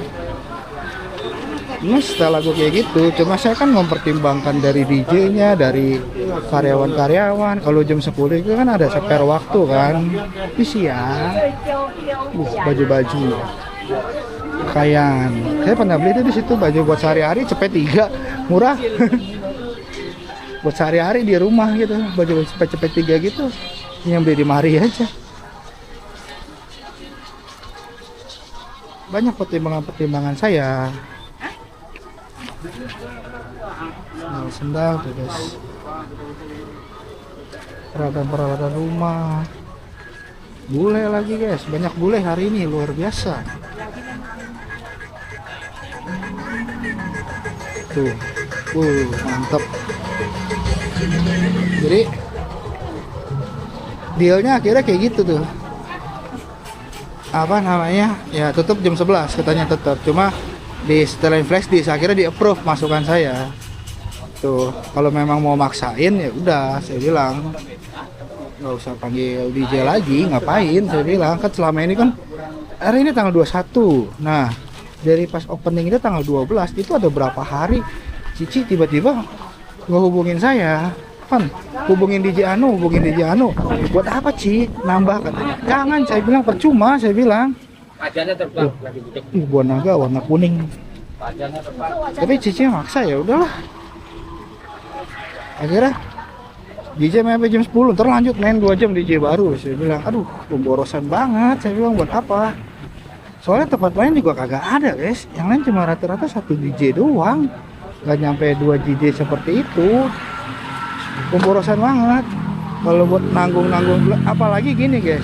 Mesti lagu kayak gitu. Cuma saya kan mempertimbangkan dari DJ-nya, dari karyawan-karyawan. Kalau jam 10 itu kan ada spare waktu kan. Isi ya. Baju-baju. Pakaian. Saya pernah beli itu di situ baju buat sehari-hari cepet 3 murah. Buat sehari-hari di rumah gitu, baju cepet 3 gitu. Yang beli di mari aja. Banyak pertimbangan saya. Nah, sendal tuh guys. Peralatan rumah. Bule lagi guys, banyak bule hari ini luar biasa. Tuh, mantap. Jadi dealnya akhirnya kayak gitu tuh. Apa namanya? Ya tutup jam 11 katanya tetap. Cuma di setelah flash disk akhirnya di approve masukan saya. Tuh, kalau memang mau maksain ya udah saya bilang nggak usah panggil DJ lagi, ngapain saya bilang kan selama ini kan hari ini tanggal 21. Nah, dari pas opening itu tanggal 12 itu ada berapa hari Cici tiba-tiba nggak hubungin saya, Pan hubungin DJ Anu buat apa Ci nambah katanya. Jangan, saya bilang percuma, saya bilang Pajannya terbang lagi budak. buah naga warna kuning. Pajannya terbang. Tapi Cici maksa ya udahlah. Akhirnya DJ main sampai jam 10, ntar lanjut main 2 jam DJ baru. Saya bilang, aduh pemborosan banget. Saya bilang buat apa? Soalnya tempat lain juga kagak ada guys. Yang lain cuma rata-rata 1 DJ doang. Gak nyampe 2 DJ seperti itu. Pemborosan banget. Kalau buat nanggung-nanggung, apalagi gini guys.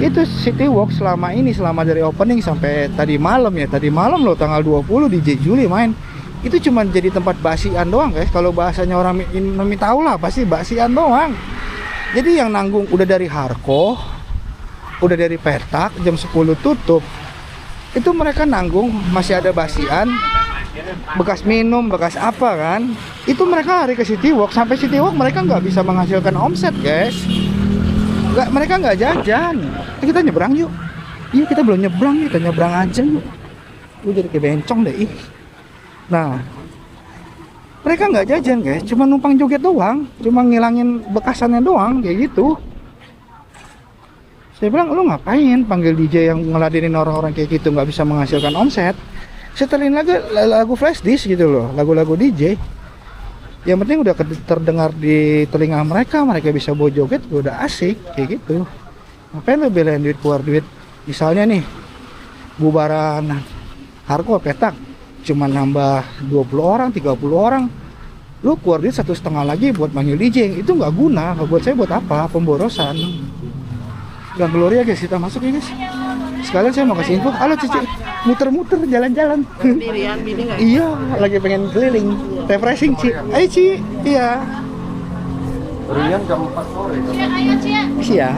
Itu City Walk selama dari opening sampai tadi malam ya. Tadi malam loh tanggal 20 DJ Juli main. Itu cuma jadi tempat basian doang guys. Kalau bahasanya orang Indonesia tahu lah, pasti basian doang. Jadi yang nanggung udah dari Harko, udah dari Petak, jam 10 tutup. Itu mereka nanggung masih ada basian, bekas minum, bekas apa kan. Itu mereka lari ke City Walk. Sampai City Walk mereka nggak bisa menghasilkan omset guys. Mereka nggak jajan. Kita nyebrang yuk. Iya kita belum nyebrang, kita nyebrang aja yuk. Lu jadi kayak bencong deh ih. Nah, mereka nggak jajan guys, cuma numpang joget doang, cuma ngilangin bekasannya doang, kayak gitu. Saya bilang, lu ngapain panggil DJ yang ngeladenin orang-orang kayak gitu, nggak bisa menghasilkan omset. Setelin lagu flash disk gitu loh, lagu-lagu DJ. Yang penting udah terdengar di telinga mereka, mereka bisa bawa joget, udah asik, kayak gitu. Ngapain lu belain duit keluar duit? Misalnya nih, bubaran Harko Petak, cuma nambah 20 orang, 30 orang, lu keluar duit 1,5 lagi buat manggil DJ, itu nggak guna. Buat saya buat apa? Pemborosan. Gang Gloria guys, kita masuk ya guys. Sekalian saya mau kasih info. Halo Cici, muter-muter jalan-jalan. Sendirian bini nggak? Iya, lagi pengen keliling, refreshing Ci. Ayo Ci, iya. Rian jam 4 sore. Iya.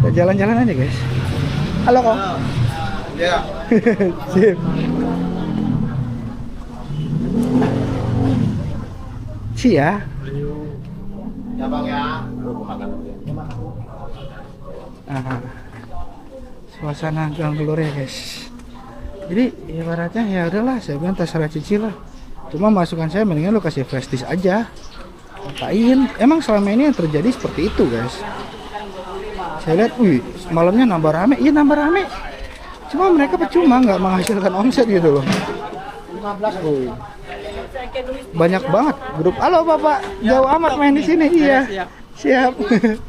Kita jalan-jalan aja guys. Halo kok. Ya. Sip. Cia. Ya bang ya. Aha. Suasana Gang Gelora ya guys. Jadi ibaratnya ya udahlah, saya bilang terserah Cici lah. Cuma masukan saya mendingan lu kasih flash disk aja. Ngapain? Emang selama ini yang terjadi seperti itu guys. Saya lihat, wih, malamnya nambah rame. Iya nambah rame. Cuma mereka percuma nggak menghasilkan omset gitu loh. 15 boy. Banyak banget grup. Halo Bapak, jauh amat main di sini. Iya. Siap.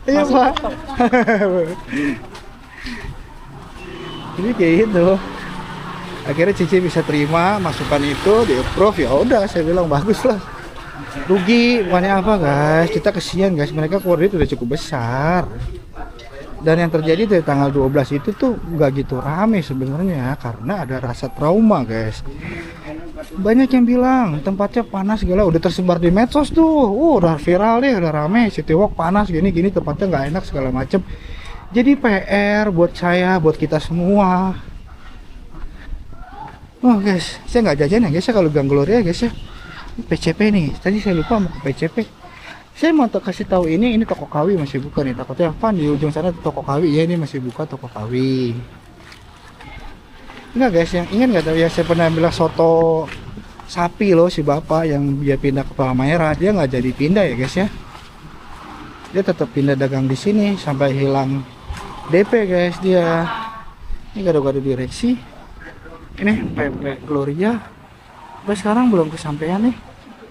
Iya Pak. Jadi kayak gitu. Akhirnya Cici bisa terima masukan itu, di approve, ya udah saya bilang bagus lah. Rugi bukannya apa guys, kita kesian guys, mereka keluar duit udah cukup besar. Dan yang terjadi dari tanggal 12 itu tuh nggak gitu rame sebenarnya karena ada rasa trauma guys. Banyak yang bilang tempatnya panas segala, udah tersebar di medsos tuh, udah viral deh, udah rame, City Walk panas gini-gini, tempatnya nggak enak segala macem. Jadi PR buat saya, buat kita semua. Oh guys, saya nggak jajan ya guys ya kalau Gang Gelora ya guys ya. PCP nih, tadi saya lupa mau ke PCP. Saya mau kasih tahu ini toko Kawi masih buka nih. Takutnya apa di ujung sana toko Kawi, ya ini masih buka toko Kawi. Enggak guys, yang ingat nggak ya saya pernah bilang soto sapi loh si bapak yang dia pindah ke Palmaera, dia nggak jadi pindah ya guys ya. Dia tetap pindah dagang di sini sampai hilang DP guys dia. Ini gado-gado direksi. Ini PP Gloria. Sampai sekarang belum kesampaian nih.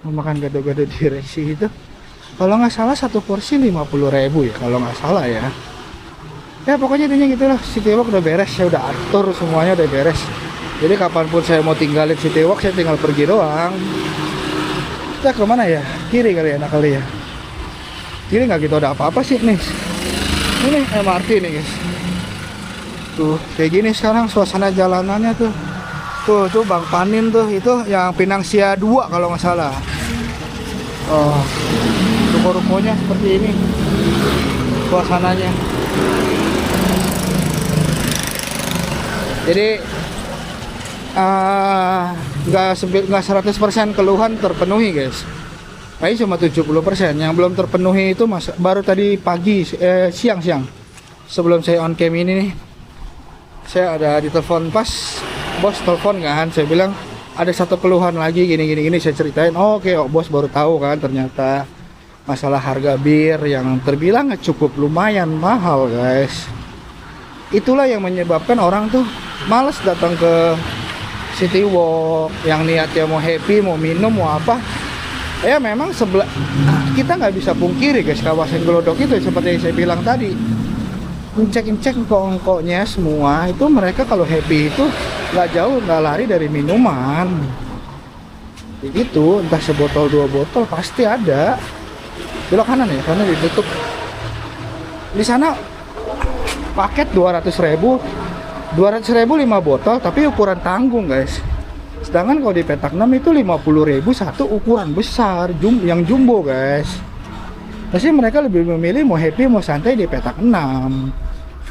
Mau makan gado-gado direksi itu. Kalau nggak salah satu porsi 50.000 ya, kalau nggak salah ya. Ya pokoknya intinya gitu lah. City Walk udah beres, saya udah atur semuanya udah beres. Jadi kapanpun saya mau tinggalin City Walk, saya tinggal pergi doang. Kita kemana ya? Kiri kali ya, enak kali ya. Kiri nggak gitu ada apa-apa sih nih. Ini MRT nih guys. Tuh kayak gini sekarang suasana jalanannya tuh. Tuh Bang Panin tuh, itu yang Pinang Sia 2 kalau nggak salah. Oh, ruko-rukonya seperti ini suasananya. Jadi nggak 100% keluhan terpenuhi guys. Paling cuma 70%. Yang belum terpenuhi itu baru tadi pagi, siang sebelum saya on cam ini nih, saya ada ditelepon pas bos telepon kan, saya bilang ada satu keluhan lagi gini saya ceritain. Oke, bos baru tahu kan ternyata masalah harga bir yang terbilang cukup lumayan mahal guys. Itulah yang menyebabkan orang tuh males datang ke City Walk, yang niatnya mau happy, mau minum, mau apa. Ya memang kita nggak bisa pungkiri guys, kawasan Glodok itu seperti yang saya bilang tadi, ngecek engkok-engkoknya semua itu mereka kalau happy itu nggak jauh, nggak lari dari minuman. Begitu, entah sebotol 2 botol pasti ada. Belok kanan ya, karena ditutup. Di sana paket 200.000 5 botol, tapi ukuran tanggung guys. Sedangkan kalau di petak 6 itu 50.000 satu ukuran besar, yang jumbo guys. Pasti mereka lebih memilih mau happy mau santai di petak 6.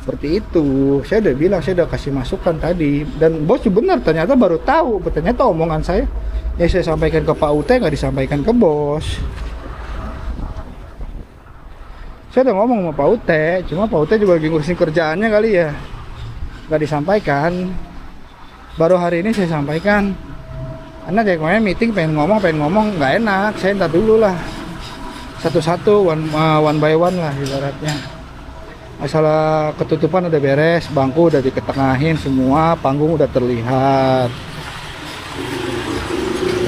Seperti itu. Saya udah bilang, saya udah kasih masukan tadi. Dan bos benar, ternyata baru tahu. Ternyata omongan saya yang saya sampaikan ke Pak Ute nggak disampaikan ke bos. Saya udah ngomong sama Pak Ute, cuma Pak Ute juga lagi ngurusin kerjaannya kali ya, nggak disampaikan. Baru hari ini saya sampaikan. Karena kayak kemarin meeting pengen ngomong nggak enak. Saya ntar dulu lah, satu-satu, one by one lah ibaratnya. Masalah ketutupan udah beres, bangku udah diketengahin semua, panggung udah terlihat.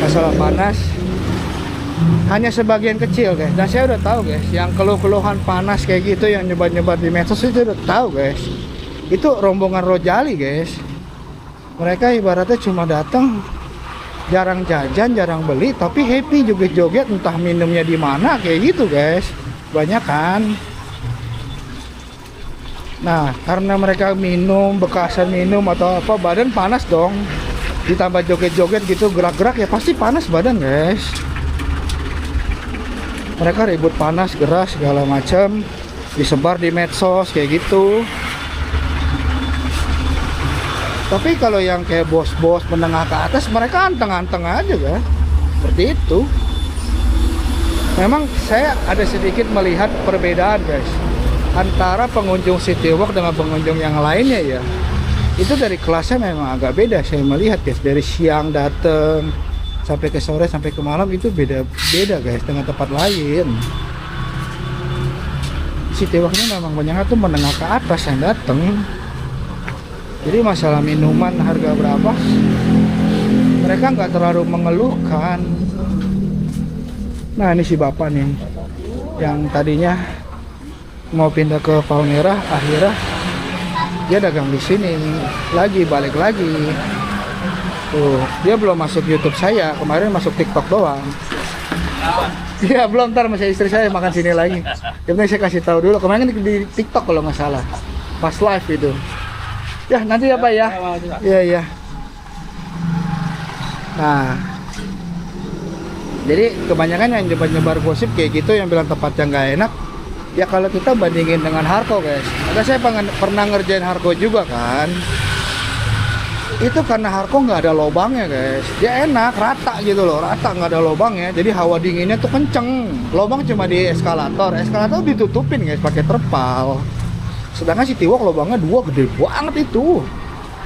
Masalah panas hanya sebagian kecil guys. Dan saya udah tahu guys, yang keluh-keluhan panas kayak gitu yang nyebar-nyebar di medsos itu udah tahu guys. Itu rombongan Rojali guys. Mereka ibaratnya cuma datang, jarang jajan, jarang beli, tapi happy joget-joget, entah minumnya di mana kayak gitu guys. Banyak kan. Nah, karena mereka minum, bekasan minum atau apa, badan panas dong. Ditambah joget-joget gitu, gerak-gerak ya pasti panas badan guys. mereka ribut panas, geras segala macam, disebar di medsos kayak gitu. Tapi kalau yang kayak bos-bos menengah ke atas, mereka anteng-anteng aja kan, seperti itu. Memang saya ada sedikit melihat perbedaan guys antara pengunjung City Walk dengan pengunjung yang lainnya ya. Itu dari kelasnya memang agak beda saya melihat guys. Dari siang datang sampai ke sore sampai ke malam itu beda guys dengan tempat lain. City Walk ini memang banyaknya tuh menengah ke atas yang datang. Jadi masalah minuman harga berapa, mereka nggak terlalu mengeluhkan. Nah ini si bapak nih, yang tadinya mau pindah ke Palmera, akhirnya dia dagang di sini, lagi balik lagi. Tuh, dia belum masuk YouTube saya, kemarin masuk TikTok doang. Iya belum, ntar masih istri saya makan sini lagi. Jadi saya kasih tahu dulu, kemarin di TikTok kalau nggak salah, pas live itu. Ya nanti ya Pak ya. Iya iya. Nah, jadi kebanyakan yang nyebar gosip kayak gitu, yang bilang tempatnya nggak enak. Ya kalau kita bandingin dengan Harko guys, ada saya pernah ngerjain Harko juga kan. Itu karena Harko nggak ada lobangnya guys, dia enak, rata gitu loh, rata nggak ada lobangnya. Jadi hawa dinginnya tuh kenceng. Lobang cuma di eskalator ditutupin guys pakai terpal. Sedangkan City Walk lubangnya 2 gede banget itu.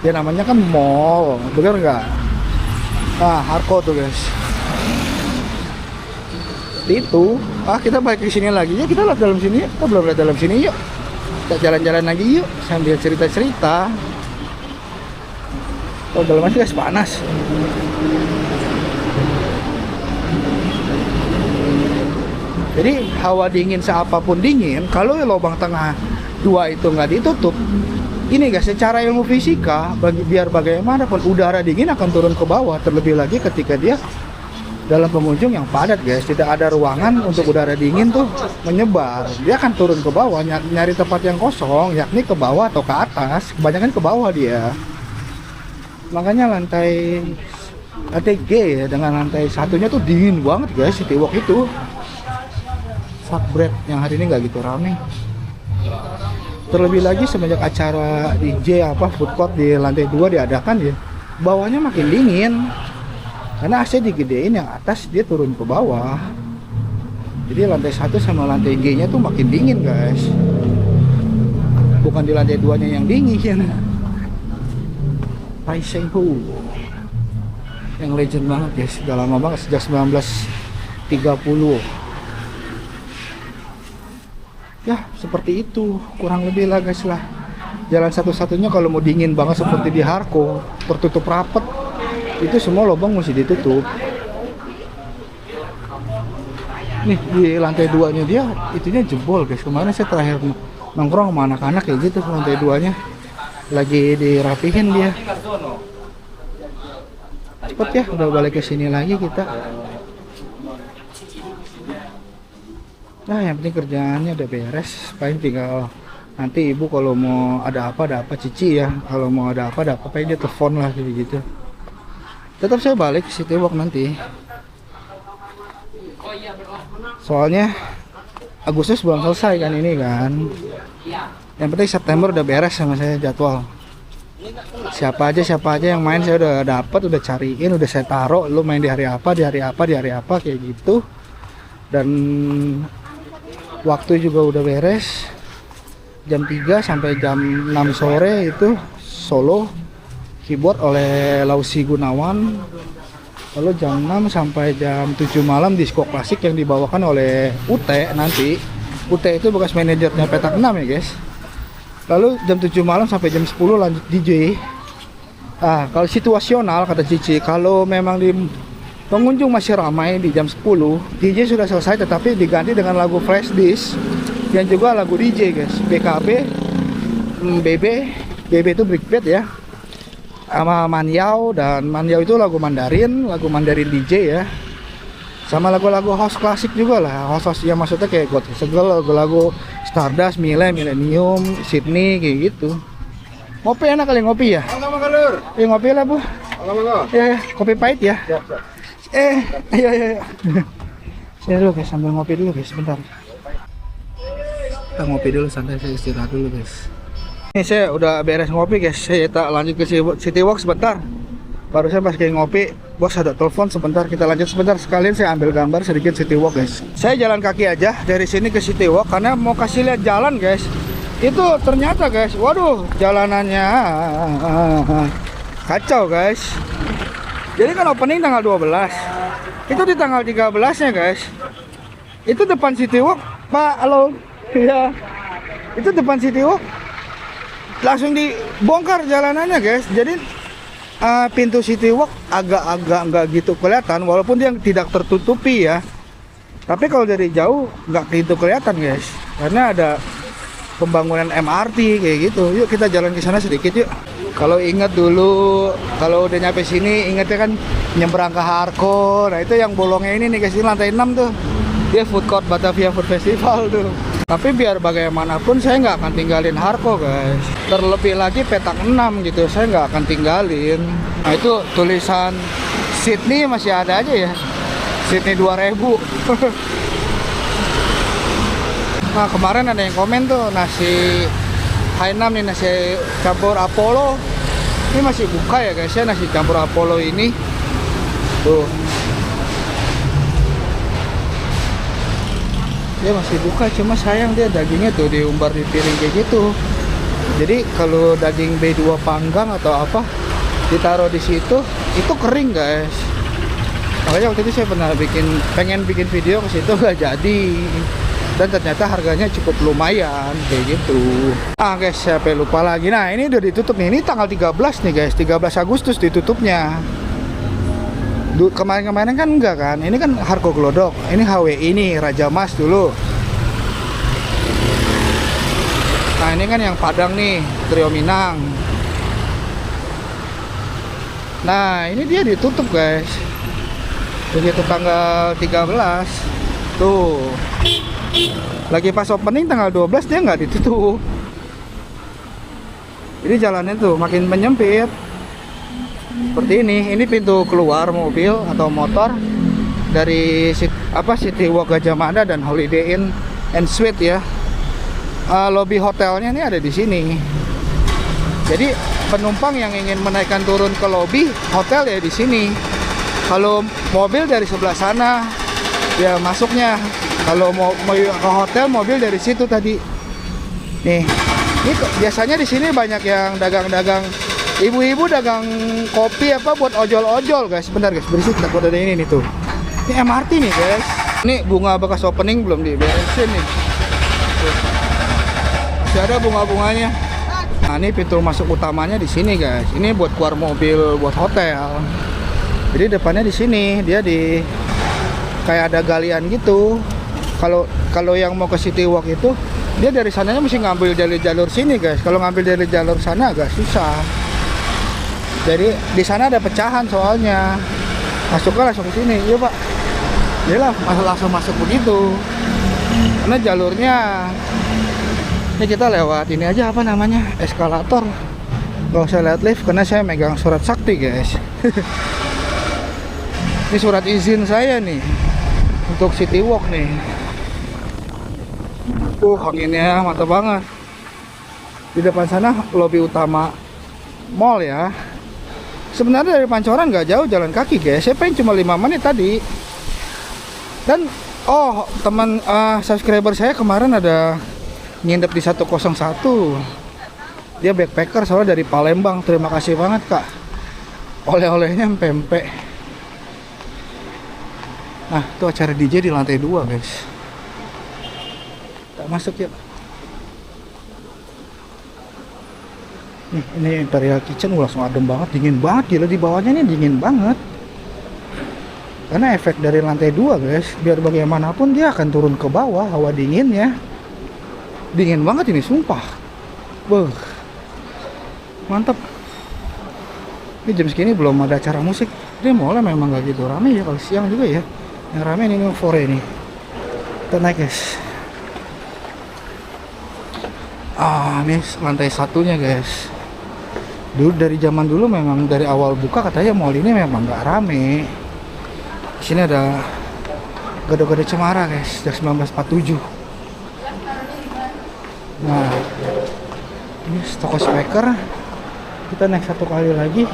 Ya namanya kan mall, bener nggak? Nah, Harko tuh guys. Itu. Ah, kita balik ke sini lagi ya. Kita lihat dalam sini. Kita belum lihat dalam sini yuk. Kita jalan-jalan lagi yuk sambil cerita-cerita. Oh, dalam masih guys panas. Jadi hawa dingin seapapun dingin, kalau lubang tengah 2 itu nggak ditutup, ini guys, secara ilmu fisika biar bagaimanapun udara dingin akan turun ke bawah, terlebih lagi ketika dia dalam pengunjung yang padat guys, tidak ada ruangan untuk udara dingin tuh menyebar, dia akan turun ke bawah, nyari tempat yang kosong, yakni ke bawah atau ke atas. Kebanyakan ke bawah dia, makanya lantai G ya, dengan lantai satunya tuh dingin banget guys. City Walk itu Sakbred yang hari ini nggak gitu rame. Terlebih lagi semenjak acara DJ food court di lantai 2 diadakan ya, bawahnya makin dingin karena AC digedein, yang atas dia turun ke bawah. Jadi lantai 1 sama lantai G nya tuh makin dingin guys, bukan di lantai 2 nya yang dingin. Tai Seng Hu yang legend banget guys, udah lama banget, sejak 1930. Ya seperti itu kurang lebih lah guys lah. Jalan satu-satunya kalau mau dingin banget seperti di Harko, tertutup rapet, itu semua lubang mesti ditutup. Nih di lantai 2 nya dia itunya jebol guys. Kemarin saya terakhir nongkrong sama anak-anak kayak gitu, lantai 2 nya lagi dirapihin dia. Cepet ya, udah balik ke sini lagi kita. Nah yang penting kerjaannya udah beres, paling tinggal nanti ibu kalau mau ada apa Cici ya, kalau mau ada apa paling dia telepon lah gitu. Tetap saya balik ke City Walk nanti, soalnya Agustus belum selesai kan ini kan. Yang penting September udah beres sama saya jadwal. Siapa aja yang main saya udah dapet, udah cariin, udah saya taruh, lu main di hari apa kayak gitu. Dan waktu juga udah beres, jam 3 sampai jam 6 sore itu solo keyboard oleh Lausi Gunawan. Lalu jam 6 sampai jam 7 malam disco klasik yang dibawakan oleh UT nanti. UT itu bekas manajernya Petak 6 ya guys. Lalu jam 7 malam sampai jam 10 lanjut DJ. Ah, kalau situasional kata Cici, kalau memang di pengunjung masih ramai di jam 10, DJ sudah selesai tetapi diganti dengan lagu Flash Disk yang juga lagu DJ guys. BKB, BB itu Brickbed ya, sama Manyao, dan Manyao itu lagu Mandarin DJ ya, sama lagu-lagu house klasik juga lah, house yang maksudnya kayak God Segel, lagu-lagu Stardust, Millennium, Sydney kayak gitu. Ngopi enak kali ngopi ya? Ngopi lah bu. Ya, kopi pahit ya. Ayo. Sini dulu guys, sambil ngopi dulu guys, sebentar. Kita ngopi dulu, santai, saya istirahat dulu guys. Ini saya udah beres ngopi guys, saya tak lanjut ke City Walk sebentar. Barusan pas kayak ngopi, bos ada telepon sebentar, kita lanjut sebentar. Sekalian saya ambil gambar sedikit City Walk guys. Saya jalan kaki aja dari sini ke City Walk karena mau kasih lihat jalan guys. Itu ternyata guys, waduh jalanannya kacau guys. Jadi kan opening tanggal 12, itu di tanggal 13 nya guys. Itu depan City Walk, Pak, halo. Ya, itu depan City Walk langsung dibongkar jalanannya guys. Jadi pintu City Walk agak-agak nggak gitu kelihatan, walaupun dia tidak tertutupi ya. Tapi kalau dari jauh nggak gitu kelihatan guys, karena ada pembangunan MRT kayak gitu. Yuk kita jalan ke sana sedikit yuk. Kalau ingat dulu, kalau udah nyampe sini, ingatnya kan nyebrang ke Harko. Nah itu yang bolongnya ini nih guys, ini lantai 6 tuh. Dia food court Batavia Food Festival tuh. Tapi biar bagaimanapun saya nggak akan tinggalin Harko guys. Terlebih lagi petak 6 gitu, saya nggak akan tinggalin. Nah itu tulisan Sydney masih ada aja ya, Sydney 2000. Nah kemarin ada yang komen tuh nasi Hainam nih, nasi campur Apollo. Ini masih buka ya guys ya, nasi campur Apollo ini. Tuh. Dia masih buka, cuma sayang dia dagingnya tuh diumbar di piring kayak gitu. Jadi kalau daging B2 panggang atau apa ditaruh di situ, itu kering guys. Makanya waktu itu saya pengen bikin video ke situ nggak jadi. Dan ternyata harganya cukup lumayan kayak gitu. Guys, siapa lupa lagi. Nah ini udah ditutup nih, ini tanggal 13 nih guys, 13 Agustus ditutupnya. Kemarin-kemarin kan enggak kan, ini kan Harko Glodok, ini HWI nih, Raja Mas dulu. Nah ini kan yang Padang nih, Trio Minang. Nah ini dia ditutup guys, begitu tanggal 13. Tuh lagi pas opening tanggal 12 dia nggak ditutup. Jadi jalannya tuh makin menyempit seperti ini. Ini pintu keluar mobil atau motor dari City Walk Gajah Mada dan Holiday Inn and Suite ya. Lobby hotelnya ini ada di sini. Jadi penumpang yang ingin menaikkan turun ke lobby hotel ya di sini. Kalau mobil dari sebelah sana ya masuknya. Kalau mau ke hotel, mobil dari situ tadi. Nih, ini biasanya di sini banyak yang dagang-dagang, ibu-ibu dagang kopi apa buat ojol-ojol guys. Bentar guys, berisik takut ada ini nih tuh. Ini MRT nih guys. Ini bunga bekas opening belum diberesin nih. Tuh. Masih ada bunga-bunganya. Nah, ini pintu masuk utamanya di sini guys. Ini buat keluar mobil buat hotel. Jadi depannya di sini, dia di kayak ada galian gitu. Kalau yang mau ke City Walk itu dia dari sananya mesti ngambil jalur sini guys. Kalau ngambil dari jalur sana agak susah. Jadi di sana ada pecahan soalnya. Masuknya langsung ke sini. Iya pak. Dia lah langsung masuk begitu. Karena jalurnya ini kita lewat ini aja apa namanya eskalator. Gak usah lihat lift karena saya megang surat sakti guys. Ini surat izin saya nih untuk City Walk nih. Anginnya mantap banget. Di depan sana lobi utama mall ya. Sebenarnya dari Pancoran nggak jauh jalan kaki guys. Saya pengen cuma 5 menit tadi. Dan teman subscriber saya kemarin ada nginep di 101. Dia backpacker soalnya dari Palembang. Terima kasih banget kak. Oleh-olehnya pempek. Nah, itu acara DJ di lantai 2 guys. Tak masuk ya. Nih, ini Imperial Kitchen langsung adem banget, dingin banget gila di bawahnya nih dingin banget. Karena efek dari lantai 2 guys, biar bagaimanapun dia akan turun ke bawah hawa dinginnya. Dingin banget ini sumpah. Beuh. Mantap. Ini jam segini belum ada acara musik. Dia mallnya memang gak gitu rame ya, kalau siang juga ya. Yang rame ini Fore ini. Kita naik guys. Ini lantai satunya guys. Dulu dari zaman dulu memang dari awal buka katanya mall ini memang nggak rame. Di sini ada Gado-gado Cemara guys, sejak 1947. Nah, ini toko speaker. Kita naik satu kali lagi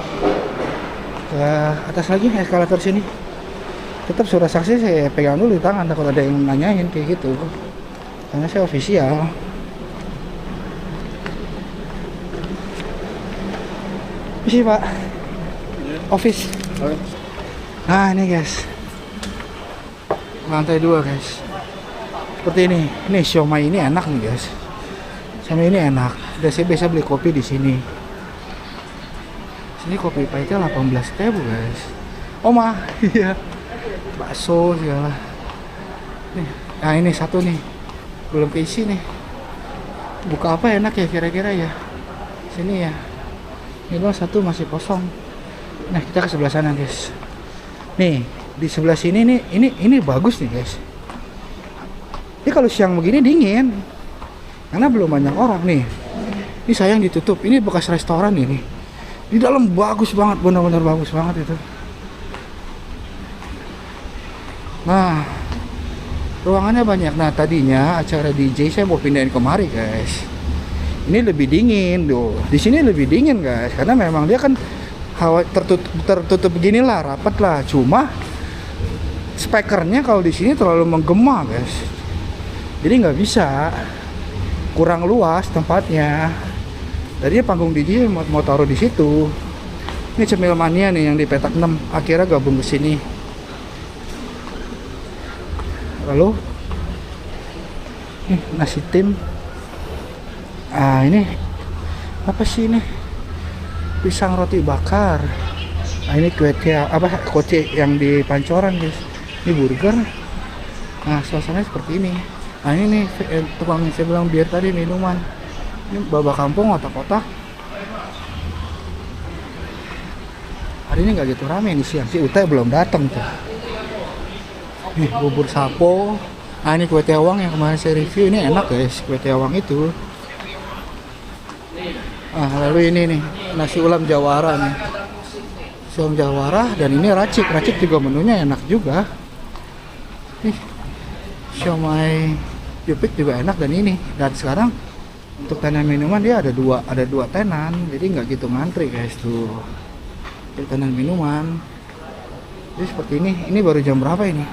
ke atas lagi eskalator sini. Tetap surat saksi saya pegang dulu di tangan, takut ada yang nanyain kayak gitu. Karena saya official. Misi Pak, office. Nah ini guys, lantai 2 guys. Seperti ini. Ini siomay ini enak nih guys. Siomay ini enak. Dan saya biasa beli kopi di sini. Sini kopi pahitnya 18.000 guys. Oma, iya. Bakso segala. Nih, nah ini satu nih, belum keisi nih. Buka apa enak ya kira-kira ya? Sini ya. Ini doang satu masih kosong. Nah kita ke sebelah sana guys. Nih di sebelah sini nih, ini bagus nih guys. Ini kalau siang begini dingin, karena belum banyak orang nih. Ini sayang ditutup. Ini bekas restoran ini. Di dalam bagus banget, benar-benar bagus banget itu. Nah, ruangannya banyak. Nah tadinya acara DJ saya mau pindahin kemari guys. Ini lebih dingin tuh. Di sini lebih dingin guys, karena memang dia kan hawa tertutup beginilah, rapat lah. Cuma speakernya kalau di sini terlalu menggema guys. Jadi nggak bisa, kurang luas tempatnya. Tadinya panggung DJ mau taruh di situ. Ini Cemil Mania nih yang di petak 6, akhirnya gabung ke sini. Lalu nasi tim. Ah ini apa sih ini? Pisang roti bakar. Nah ini kue apa koci yang di Pancoran guys. Ini burger. Nah suasananya seperti ini. Nah ini nih tukang saya bilang biar tadi minuman. Ini babak kampung otak-otak. Hari ini nggak gitu rame nih siang. Si Uta belum datang tuh. Nih bubur sapo. Ah ini kue tiawang yang kemarin saya review, ini enak guys kue tiawang itu. Ah lalu ini nih nasi ulam jawara nih. Nasi ulam jawara dan ini racik juga menunya enak juga. Nih siomay jupik juga enak dan ini. Dan sekarang untuk tenan minuman dia ada dua tenan, jadi nggak gitu ngantri guys tuh. Untuk tenan minuman. Jadi seperti ini baru jam berapa ini?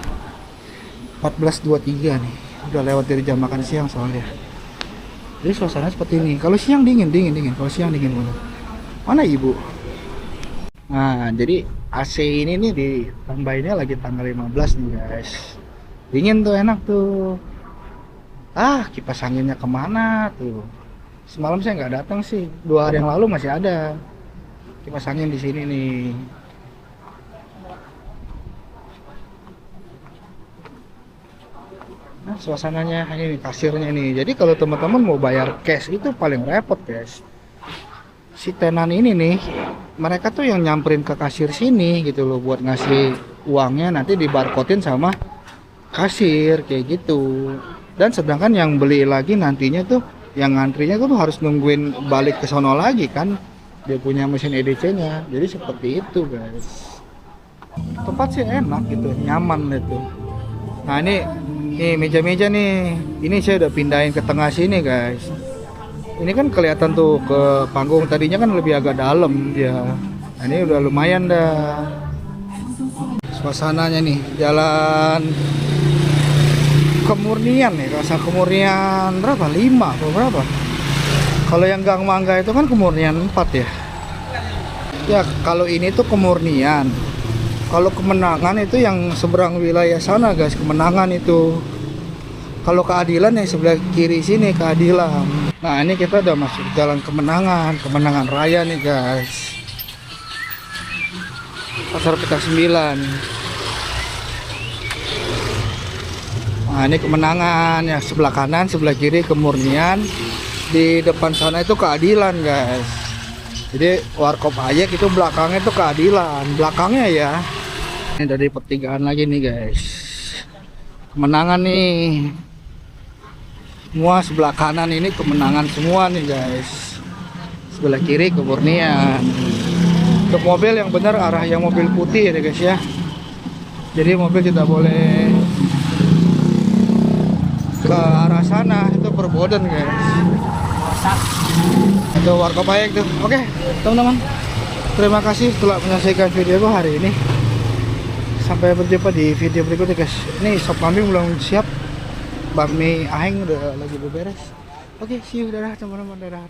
14.23 nih, udah lewat dari jam makan siang soalnya. Jadi suasana seperti ini. Kalau siang dingin. Kalau siang dingin banget. Mana ibu? Nah, jadi AC ini nih ditambahinnya lagi tanggal 15 nih guys. Dingin tuh, enak tuh. Ah, kipas anginnya kemana tuh? Semalam saya nggak datang sih. 2 hari yang lalu masih ada kipas angin di sini nih. Nah, suasananya ini nih, kasirnya nih. Jadi kalau teman-teman mau bayar cash itu paling repot guys. Si tenan ini nih, mereka tuh yang nyamperin ke kasir sini gitu loh buat ngasih uangnya, nanti dibarcode-in sama kasir kayak gitu. Dan sedangkan yang beli lagi nantinya tuh, yang ngantrinya tuh harus nungguin balik ke sono lagi kan. Dia punya mesin EDC-nya. Jadi seperti itu guys. Tempat sih enak gitu, nyaman gitu. Nah ini meja-meja nih, ini saya udah pindahin ke tengah sini guys. Ini kan kelihatan tuh ke panggung, tadinya kan lebih agak dalam dia. Nah ini udah lumayan dah. Suasananya nih, jalan Kemurnian nih, rasa Kemurnian berapa? 5 atau berapa? Kalau yang Gang Mangga itu kan Kemurnian 4 ya. Ya kalau ini tuh Kemurnian. Kalau Kemenangan itu yang seberang wilayah sana guys, Kemenangan itu. Kalau Keadilan yang sebelah kiri sini Keadilan. Nah ini kita udah masuk jalan Kemenangan Raya nih guys. Pasar Petak 9. Nah ini Kemenangan ya, sebelah kanan, sebelah kiri Kemurnian. Di depan sana itu Keadilan guys. Jadi Warkop Hayek itu belakangnya itu Keadilan, belakangnya ya. Ini dari pertigaan lagi nih guys. Kemenangan nih. Semua sebelah kanan ini Kemenangan semua nih guys. Sebelah kiri Kemurnian. Untuk mobil yang benar arah yang mobil putih ya guys ya. Jadi mobil tidak boleh ke arah sana itu Perboden guys. Itu warga baik tuh. Oke teman-teman, terima kasih telah menyaksikan video gue hari ini. Sampai berjumpa di video berikutnya guys. Ini sop kambing belum siap, bakmi aheng udah lagi beberes. Oke, see you, dadah teman-teman, dadah.